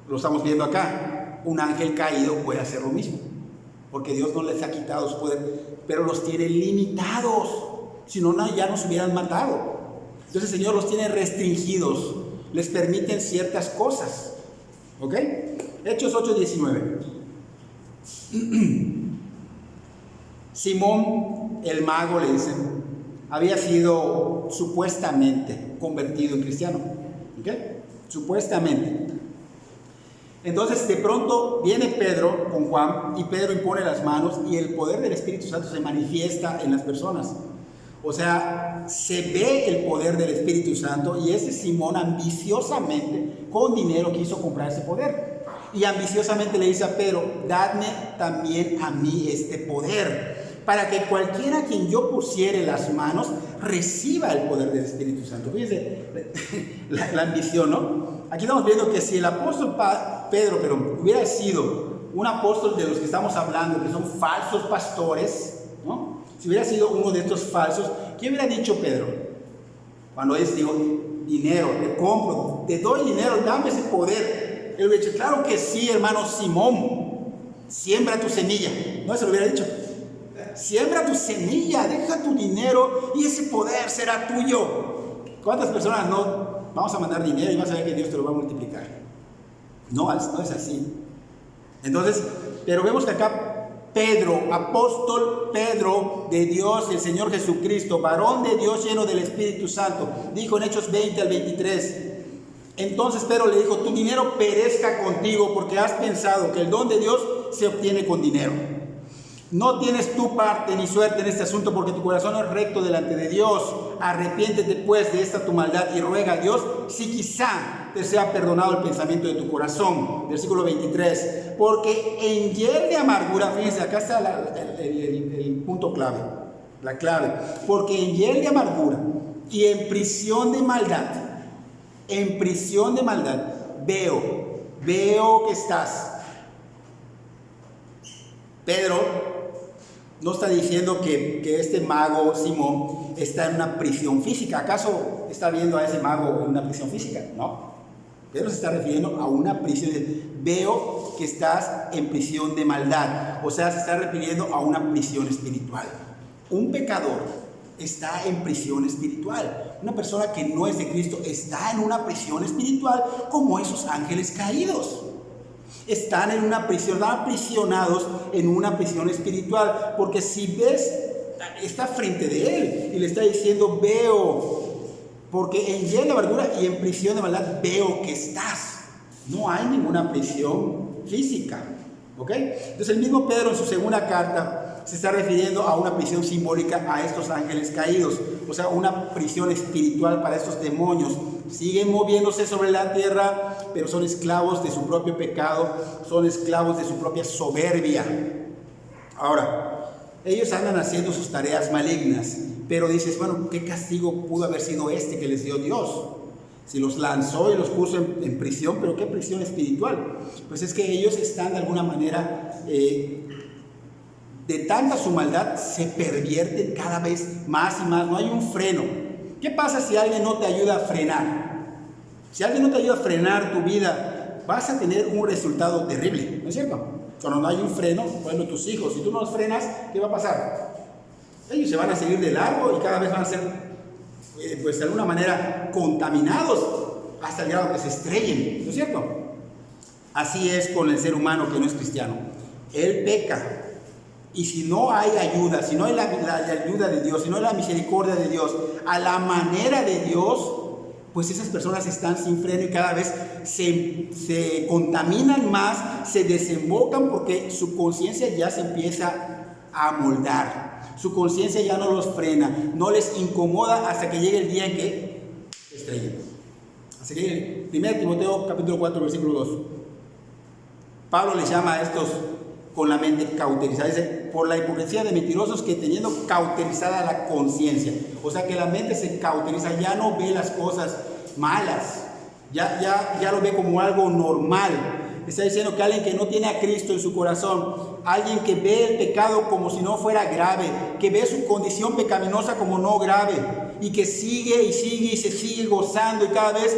Lo estamos viendo acá. Un ángel caído puede hacer lo mismo, porque Dios no les ha quitado su poder, pero los tiene limitados. Si no, ya nos hubieran matado. Entonces el Señor los tiene restringidos, les permiten ciertas cosas. ¿Ok? Hechos 8:19. Simón, el mago, le dicen, había sido supuestamente convertido en cristiano. ¿Ok? Supuestamente. Entonces de pronto viene Pedro con Juan y Pedro impone las manos y el poder del Espíritu Santo se manifiesta en las personas. O sea, se ve el poder del Espíritu Santo y ese Simón ambiciosamente, con dinero, quiso comprar ese poder. Y ambiciosamente le dice a Pedro, dadme también a mí este poder, para que cualquiera a quien yo pusiere las manos reciba el poder del Espíritu Santo. Fíjense la ambición, ¿no? Aquí estamos viendo que si el apóstol Pedro, pero hubiera sido un apóstol de los que estamos hablando, que son falsos pastores, ¿no? Si hubiera sido uno de estos falsos, ¿qué hubiera dicho Pedro? Cuando él dijo, dinero, te compro, te doy dinero, dame ese poder. Él hubiera dicho, claro que sí, hermano Simón, siembra tu semilla. No, se lo hubiera dicho. Siembra tu semilla, deja tu dinero y ese poder será tuyo. ¿Cuántas personas no vamos a mandar dinero y vas a ver que Dios te lo va a multiplicar? No es así. Entonces, pero vemos que acá Pedro, apóstol Pedro de Dios, el Señor Jesucristo, varón de Dios lleno del Espíritu Santo, dijo en Hechos 20 al 23. Entonces Pedro le dijo, tu dinero perezca contigo porque has pensado que el don de Dios se obtiene con dinero. No tienes tu parte ni suerte en este asunto porque tu corazón es recto delante de Dios. Arrepiéntete pues de esta tu maldad y ruega a Dios si quizá te sea perdonado el pensamiento de tu corazón. Versículo 23. Porque en hiel de amargura, fíjense, acá está el punto clave, la clave. Porque en hiel de amargura y en prisión de maldad, veo que estás. Pedro no está diciendo que este mago Simón está en una prisión física. ¿Acaso está viendo a ese mago en una prisión física? No. Pedro se está refiriendo a una prisión. Veo que estás en prisión de maldad. O sea, se está refiriendo a una prisión espiritual. Un pecador está en prisión espiritual. Una persona que no es de Cristo está en una prisión espiritual como esos ángeles caídos. Están en una prisión, están aprisionados en una prisión espiritual, porque si ves, está frente de él y le está diciendo, veo, porque en hiel de amargura y en prisión de maldad veo que estás. No hay ninguna prisión física, ¿ok? Entonces el mismo Pedro en su segunda carta se está refiriendo a una prisión simbólica a estos ángeles caídos, o sea, una prisión espiritual para estos demonios. Siguen moviéndose sobre la tierra, pero son esclavos de su propio pecado, son esclavos de su propia soberbia. Ahora, ellos andan haciendo sus tareas malignas, pero dices, bueno, ¿qué castigo pudo haber sido este que les dio Dios? Si los lanzó y los puso en prisión, pero ¿qué prisión espiritual? Pues es que ellos están de alguna manera, de tanta su maldad, se pervierten cada vez más y más, no hay un freno. ¿Qué pasa si alguien no te ayuda a frenar? Si alguien no te ayuda a frenar tu vida, vas a tener un resultado terrible, ¿no es cierto? Cuando no hay un freno, bueno, tus hijos, si tú no los frenas, ¿qué va a pasar? Ellos se van a seguir de largo y cada vez van a ser, pues de alguna manera, contaminados hasta el grado que se estrellen, ¿no es cierto? Así es con el ser humano que no es cristiano. Él peca. Y si no hay ayuda, si no hay la ayuda de Dios, si no hay la misericordia de Dios, a la manera de Dios, pues esas personas están sin freno y cada vez se contaminan más, se desembocan porque su conciencia ya se empieza a amoldar. Su conciencia ya no los frena, no les incomoda hasta que llegue el día en que se estrellen. Así que 1 Timoteo capítulo 4 versículo 2. Pablo les llama a estos con la mente cauterizada, dice, por la hipocresía de mentirosos que teniendo cauterizada la conciencia, o sea que la mente se cauteriza, ya no ve las cosas malas, ya lo ve como algo normal. Está diciendo que alguien que no tiene a Cristo en su corazón, alguien que ve el pecado como si no fuera grave, que ve su condición pecaminosa como no grave, y que sigue y sigue y se sigue gozando y cada vez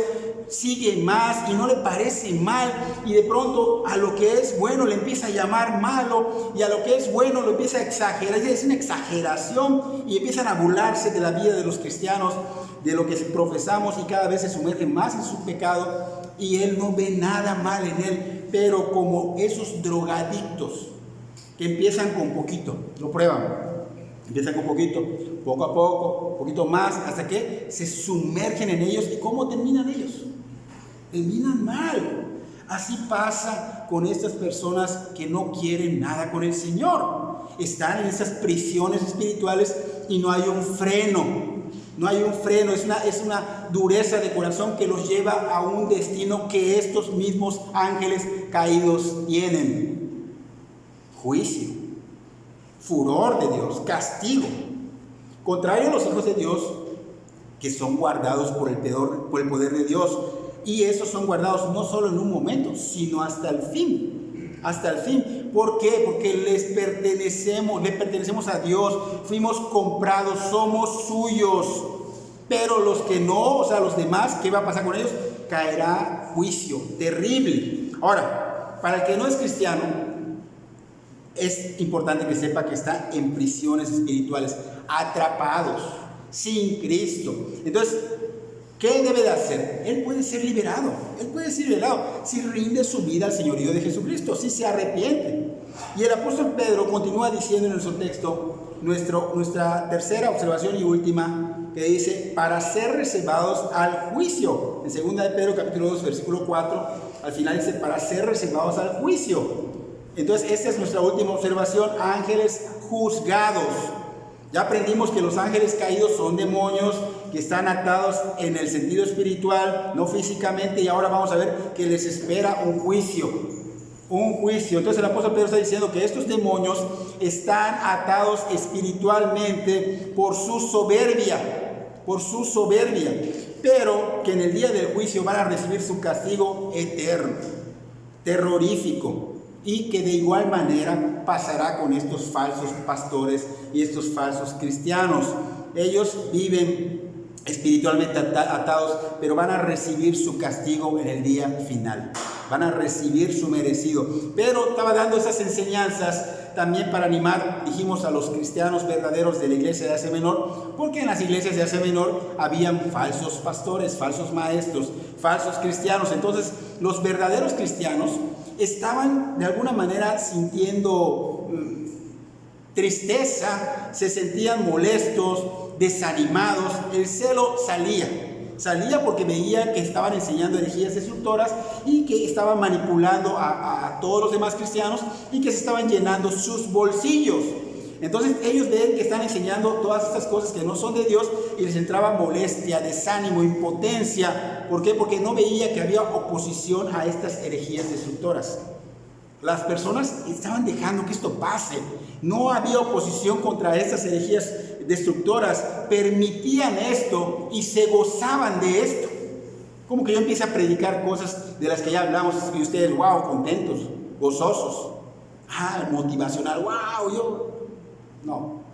sigue más y no le parece mal, y de pronto a lo que es bueno le empieza a llamar malo, y a lo que es bueno lo empieza a exagerar, es una exageración, y empiezan a burlarse de la vida de los cristianos, de lo que profesamos, y cada vez se sumergen más en su pecado, y él no ve nada mal en él, pero como esos drogadictos que empiezan con poquito, lo prueban. Empiezan con poquito, poco a poco, un poquito más, hasta que se sumergen en ellos. ¿Y cómo terminan ellos? Terminan mal. Así pasa con estas personas que no quieren nada con el Señor. Están en esas prisiones espirituales y no hay un freno. No hay un freno, es una dureza de corazón que los lleva a un destino que estos mismos ángeles caídos tienen. Juicio, furor de Dios, castigo. Contrario a los hijos de Dios, que son guardados por el poder de Dios. Y esos son guardados no solo en un momento, sino hasta el fin. Hasta el fin. ¿Por qué? Porque le pertenecemos a Dios, fuimos comprados, somos suyos. Pero los que no, o sea, los demás, ¿qué va a pasar con ellos? Caerá juicio terrible. Ahora, para el que no es cristiano, es importante que sepa que está en prisiones espirituales, atrapados, sin Cristo. Entonces, ¿qué debe de hacer? Él puede ser liberado. Él puede ser liberado si rinde su vida al señorío de Jesucristo, si se arrepiente. Y el apóstol Pedro continúa diciendo en nuestro texto, nuestra tercera observación y última, que dice, para ser reservados al juicio. En 2 de Pedro capítulo 2, versículo 4, al final dice, para ser reservados al juicio. Entonces, esta es nuestra última observación, ángeles juzgados. Ya aprendimos que los ángeles caídos son demonios que están atados en el sentido espiritual, no físicamente, y ahora vamos a ver que les espera un juicio. Un juicio. Entonces el apóstol Pedro está diciendo que estos demonios están atados espiritualmente por su soberbia, pero que en el día del juicio van a recibir su castigo eterno, terrorífico. Y que de igual manera pasará con estos falsos pastores y estos falsos cristianos. Ellos viven espiritualmente atados, pero van a recibir su castigo en el día final. Van a recibir su merecido. Pero estaba dando esas enseñanzas también para animar, dijimos, a los cristianos verdaderos de la iglesia de Asia Menor, porque en las iglesias de Asia Menor habían falsos pastores, falsos maestros, falsos cristianos. Entonces, los verdaderos cristianos estaban de alguna manera sintiendo tristeza, se sentían molestos, desanimados. El celo salía porque veía que estaban enseñando herejías destructoras y que estaban manipulando a todos los demás cristianos y que se estaban llenando sus bolsillos. Entonces ellos ven que están enseñando todas estas cosas que no son de Dios y les entraba molestia, desánimo, impotencia. ¿Por qué? Porque no veía que había oposición a estas herejías destructoras. Las personas estaban dejando que esto pase. No había oposición contra estas herejías destructoras. Permitían esto y se gozaban de esto. Como que yo empiezo a predicar cosas de las que ya hablamos y ustedes, wow, contentos, gozosos. Motivacional, wow, No.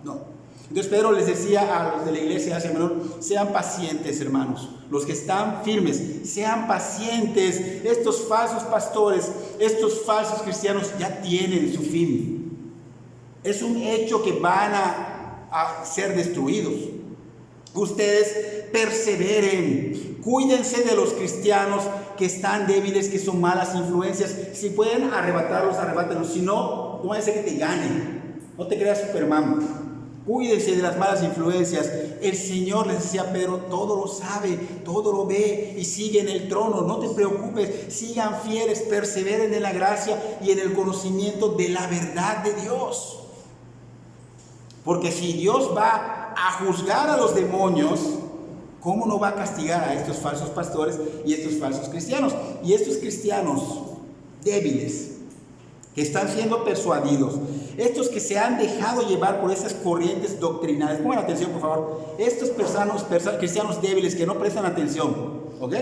Entonces Pedro les decía a los de la iglesia de Asia Menor, sean pacientes, hermanos. Los que están firmes, sean pacientes. Estos falsos pastores, estos falsos cristianos ya tienen su fin. Es un hecho que van a ser destruidos. Ustedes perseveren, cuídense de los cristianos que están débiles, que son malas influencias. Si pueden arrebatarlos, arrebátenlos. Si no, no vaya a ser que te ganen. No te creas Superman. Cuídense de las malas influencias. El Señor, les decía a Pedro, todo lo sabe, todo lo ve y sigue en el trono. No te preocupes, sigan fieles, perseveren en la gracia y en el conocimiento de la verdad de Dios. Porque si Dios va a juzgar a los demonios, ¿cómo no va a castigar a estos falsos pastores y estos falsos cristianos? Y estos cristianos débiles, que están siendo persuadidos, estos que se han dejado llevar por esas corrientes doctrinales, pongan atención por favor, estos cristianos débiles que no prestan atención, ¿ok?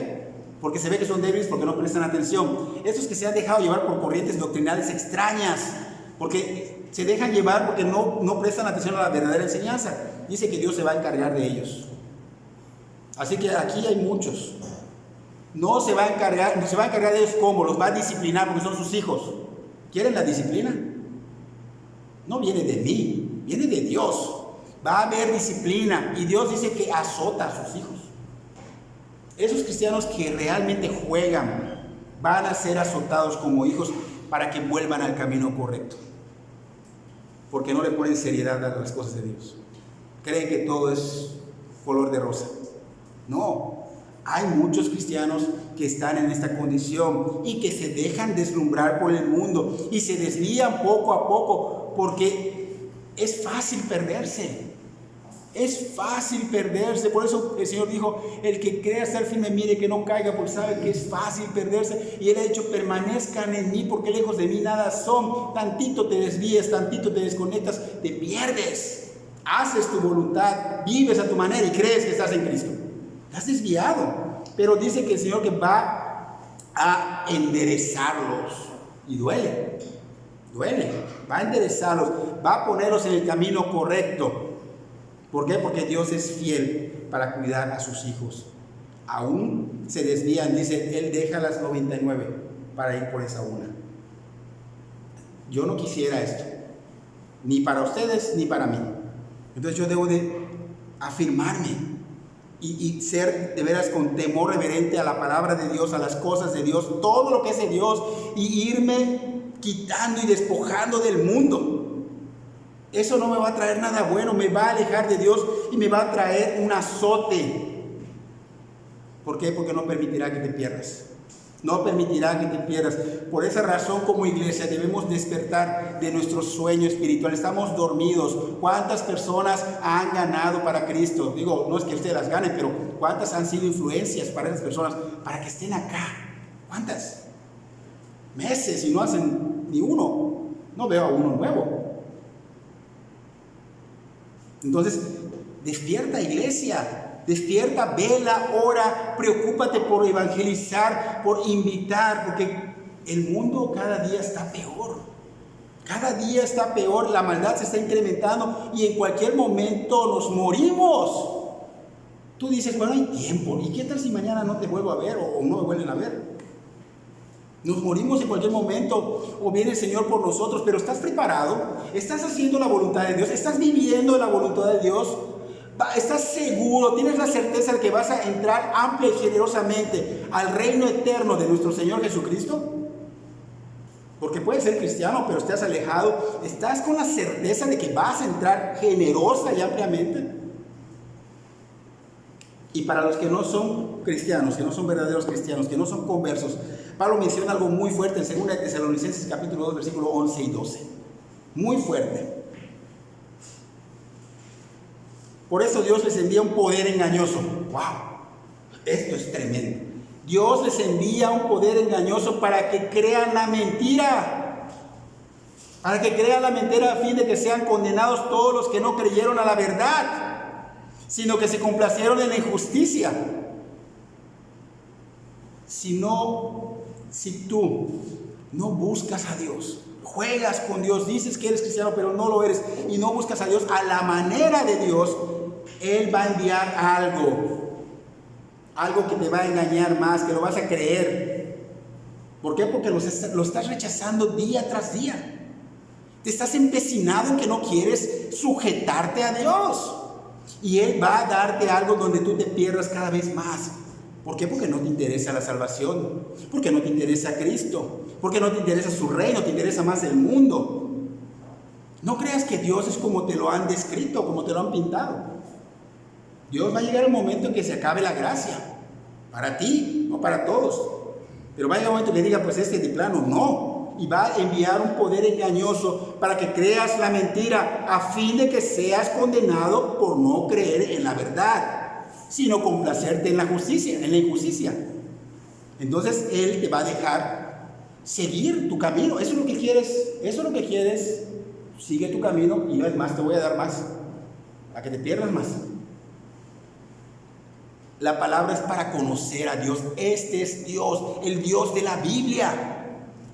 Porque se ve que son débiles porque no prestan atención. Estos que se han dejado llevar por corrientes doctrinales extrañas, porque se dejan llevar porque no prestan atención a la verdadera enseñanza. Dice que Dios se va a encargar de ellos. Así que aquí hay muchos. No se va a encargar de ellos. ¿Cómo? Los va a disciplinar porque son sus hijos. ¿Quieren la disciplina? No viene de mí, viene de Dios. Va a haber disciplina y Dios dice que azota a sus hijos. Esos cristianos que realmente juegan van a ser azotados como hijos para que vuelvan al camino correcto. porque no le ponen seriedad a las cosas de Dios. Creen que todo es color de rosa. No, hay muchos cristianos que están en esta condición y que se dejan deslumbrar por el mundo y se desvían poco a poco porque es fácil perderse. Es fácil perderse. Por eso el Señor dijo: el que crea estar firme, mire que no caiga, porque sabe que es fácil perderse. Y Él ha dicho: permanezcan en mí, porque lejos de mí nada son. Tantito te desvías, tantito te desconectas, te pierdes. Haces tu voluntad, vives a tu manera y crees que estás en Cristo. Estás desviado. Pero dice que el Señor que va a enderezarlos. Y duele, va a enderezarlos, va a ponerlos en el camino correcto. ¿Por qué? Porque Dios es fiel para cuidar a sus hijos. Aún se desvían, dice, Él deja las 99 para ir por esa una. Yo no quisiera esto, ni para ustedes ni para mí. Entonces yo debo de afirmarme y ser de veras con temor reverente a la palabra de Dios, a las cosas de Dios, todo lo que es de Dios, y irme quitando y despojando del mundo. Eso no me va a traer nada bueno, me va a alejar de Dios y me va a traer un azote. ¿Por qué? Porque no permitirá que te pierdas. No permitirá que te pierdas. Por esa razón, como iglesia, debemos despertar de nuestro sueño espiritual. Estamos dormidos. ¿Cuántas personas han ganado para Cristo? Digo, no es que ustedes las ganen, pero ¿cuántas han sido influencias para esas personas para que estén acá? ¿Cuántas? Meses y no hacen ni uno. No veo a uno nuevo. Entonces, despierta, iglesia, despierta, vela, ora, preocúpate por evangelizar, por invitar, porque el mundo cada día está peor. Cada día está peor, la maldad se está incrementando y en cualquier momento nos morimos. Tú dices: bueno, hay tiempo, ¿y qué tal si mañana no te vuelvo a ver o no me vuelven a ver? Nos morimos en cualquier momento, o viene el Señor por nosotros. Pero ¿estás preparado? ¿Estás haciendo la voluntad de Dios? ¿Estás viviendo la voluntad de Dios? ¿Estás seguro? ¿Tienes la certeza de que vas a entrar amplia y generosamente al reino eterno de nuestro Señor Jesucristo? Porque puedes ser cristiano, pero estás alejado. ¿Estás con la certeza de que vas a entrar generosa y ampliamente? Y para los que no son cristianos, que no son verdaderos cristianos, que no son conversos, Pablo menciona algo muy fuerte en 2 de Tesalonicenses capítulo 2, versículos 11 y 12. Muy fuerte. Por eso Dios les envía un poder engañoso. ¡Wow! Esto es tremendo. Dios les envía un poder engañoso para que crean la mentira. Para que crean la mentira a fin de que sean condenados todos los que no creyeron a la verdad, sino que se complacieron en la injusticia. Si tú no buscas a Dios, juegas con Dios, dices que eres cristiano pero no lo eres, y no buscas a Dios a la manera de Dios, Él va a enviar algo que te va a engañar más, que lo vas a creer. ¿Por qué? Porque lo estás rechazando día tras día. Te estás empecinado en que no quieres sujetarte a Dios, y Él va a darte algo donde tú te pierdas cada vez más. ¿Por qué? Porque no te interesa la salvación, porque no te interesa Cristo, porque no te interesa su reino, te interesa más el mundo. No creas que Dios es como te lo han descrito, como te lo han pintado. Dios va a llegar el momento en que se acabe la gracia, para ti, no para todos. Pero va a llegar el momento que diga: pues de plano no. Y va a enviar un poder engañoso para que creas la mentira, a fin de que seas condenado por no creer en la verdad, sino complacerte en la injusticia. Entonces Él te va a dejar seguir tu camino. Eso es lo que quieres, sigue tu camino, y no es más, te voy a dar más, para que te pierdas más. La palabra es para conocer a Dios. Este es Dios, el Dios de la Biblia.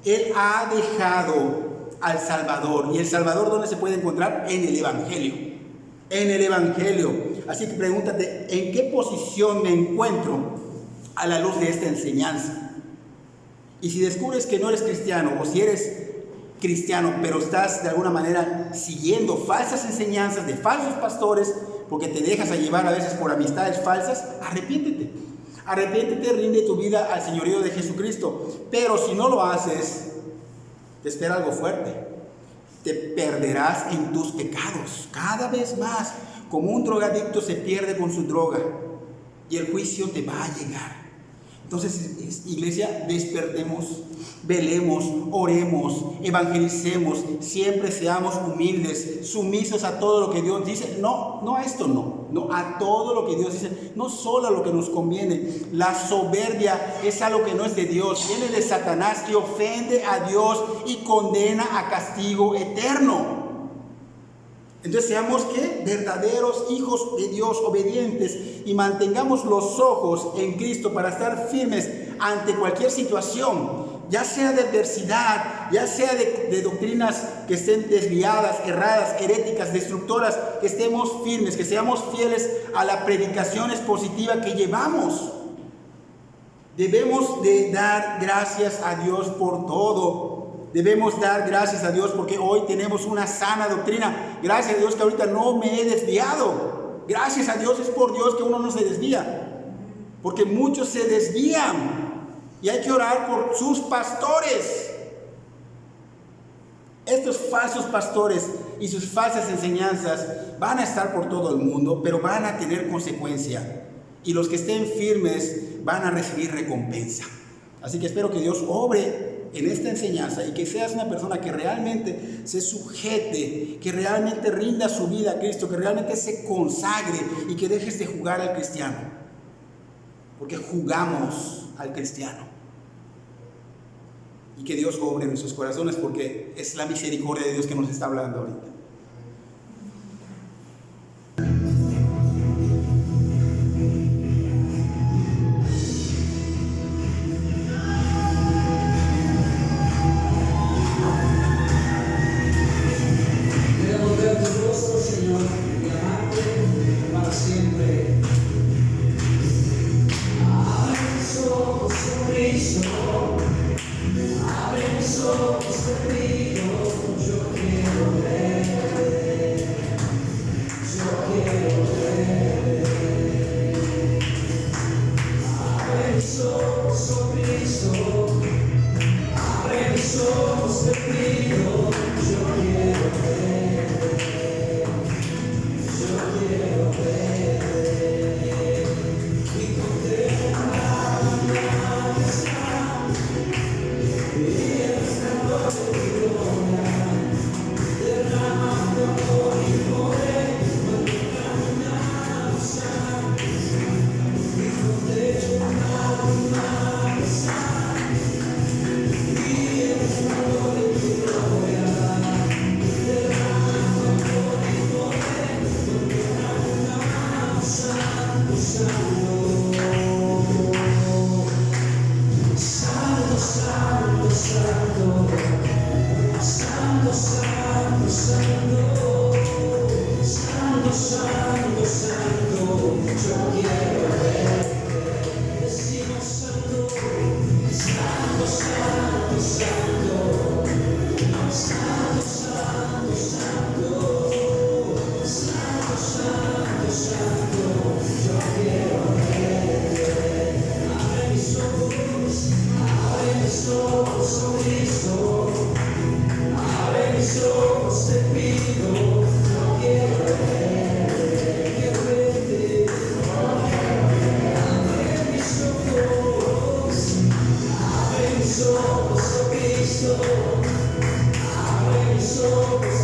Él ha dejado al Salvador. ¿Y el Salvador dónde se puede encontrar? En el Evangelio. En el Evangelio. Así que pregúntate: ¿en qué posición me encuentro a la luz de esta enseñanza? Y si descubres que no eres cristiano, o si eres cristiano pero estás de alguna manera siguiendo falsas enseñanzas de falsos pastores, porque te dejas a llevar a veces por amistades falsas, arrepiéntete, rinde tu vida al señorío de Jesucristo. Pero si no lo haces, te espera algo fuerte. te perderás en tus pecados, cada vez más, como un drogadicto se pierde con su droga, y el juicio te va a llegar. Entonces, iglesia, despertemos, velemos, oremos, evangelicemos, siempre seamos humildes, sumisos a todo lo que Dios dice. No a esto, no a todo lo que Dios dice, no solo a lo que nos conviene. La soberbia es algo que no es de Dios, viene de Satanás, que ofende a Dios y condena a castigo eterno. Entonces seamos ¿qué? Verdaderos hijos de Dios, obedientes, y mantengamos los ojos en Cristo para estar firmes ante cualquier situación, ya sea de adversidad, ya sea de doctrinas que estén desviadas, erradas, heréticas, destructoras, que estemos firmes, que seamos fieles a la predicación expositiva que llevamos. Debemos de dar gracias a Dios por todo. Debemos dar gracias a Dios porque hoy tenemos una sana doctrina. Gracias a Dios que ahorita no me he desviado. Gracias a Dios, es por Dios que uno no se desvía. Porque muchos se desvían. Y hay que orar por sus pastores. Estos falsos pastores y sus falsas enseñanzas van a estar por todo el mundo, pero van a tener consecuencia. Y los que estén firmes van a recibir recompensa. Así que espero que Dios obre en esta enseñanza y que seas una persona que realmente se sujete, que realmente rinda su vida a Cristo, que realmente se consagre y que dejes de jugar al cristiano, porque jugamos al cristiano. Y que Dios obre en nuestros corazones, porque es la misericordia de Dios que nos está hablando ahorita. Abre mis ojos,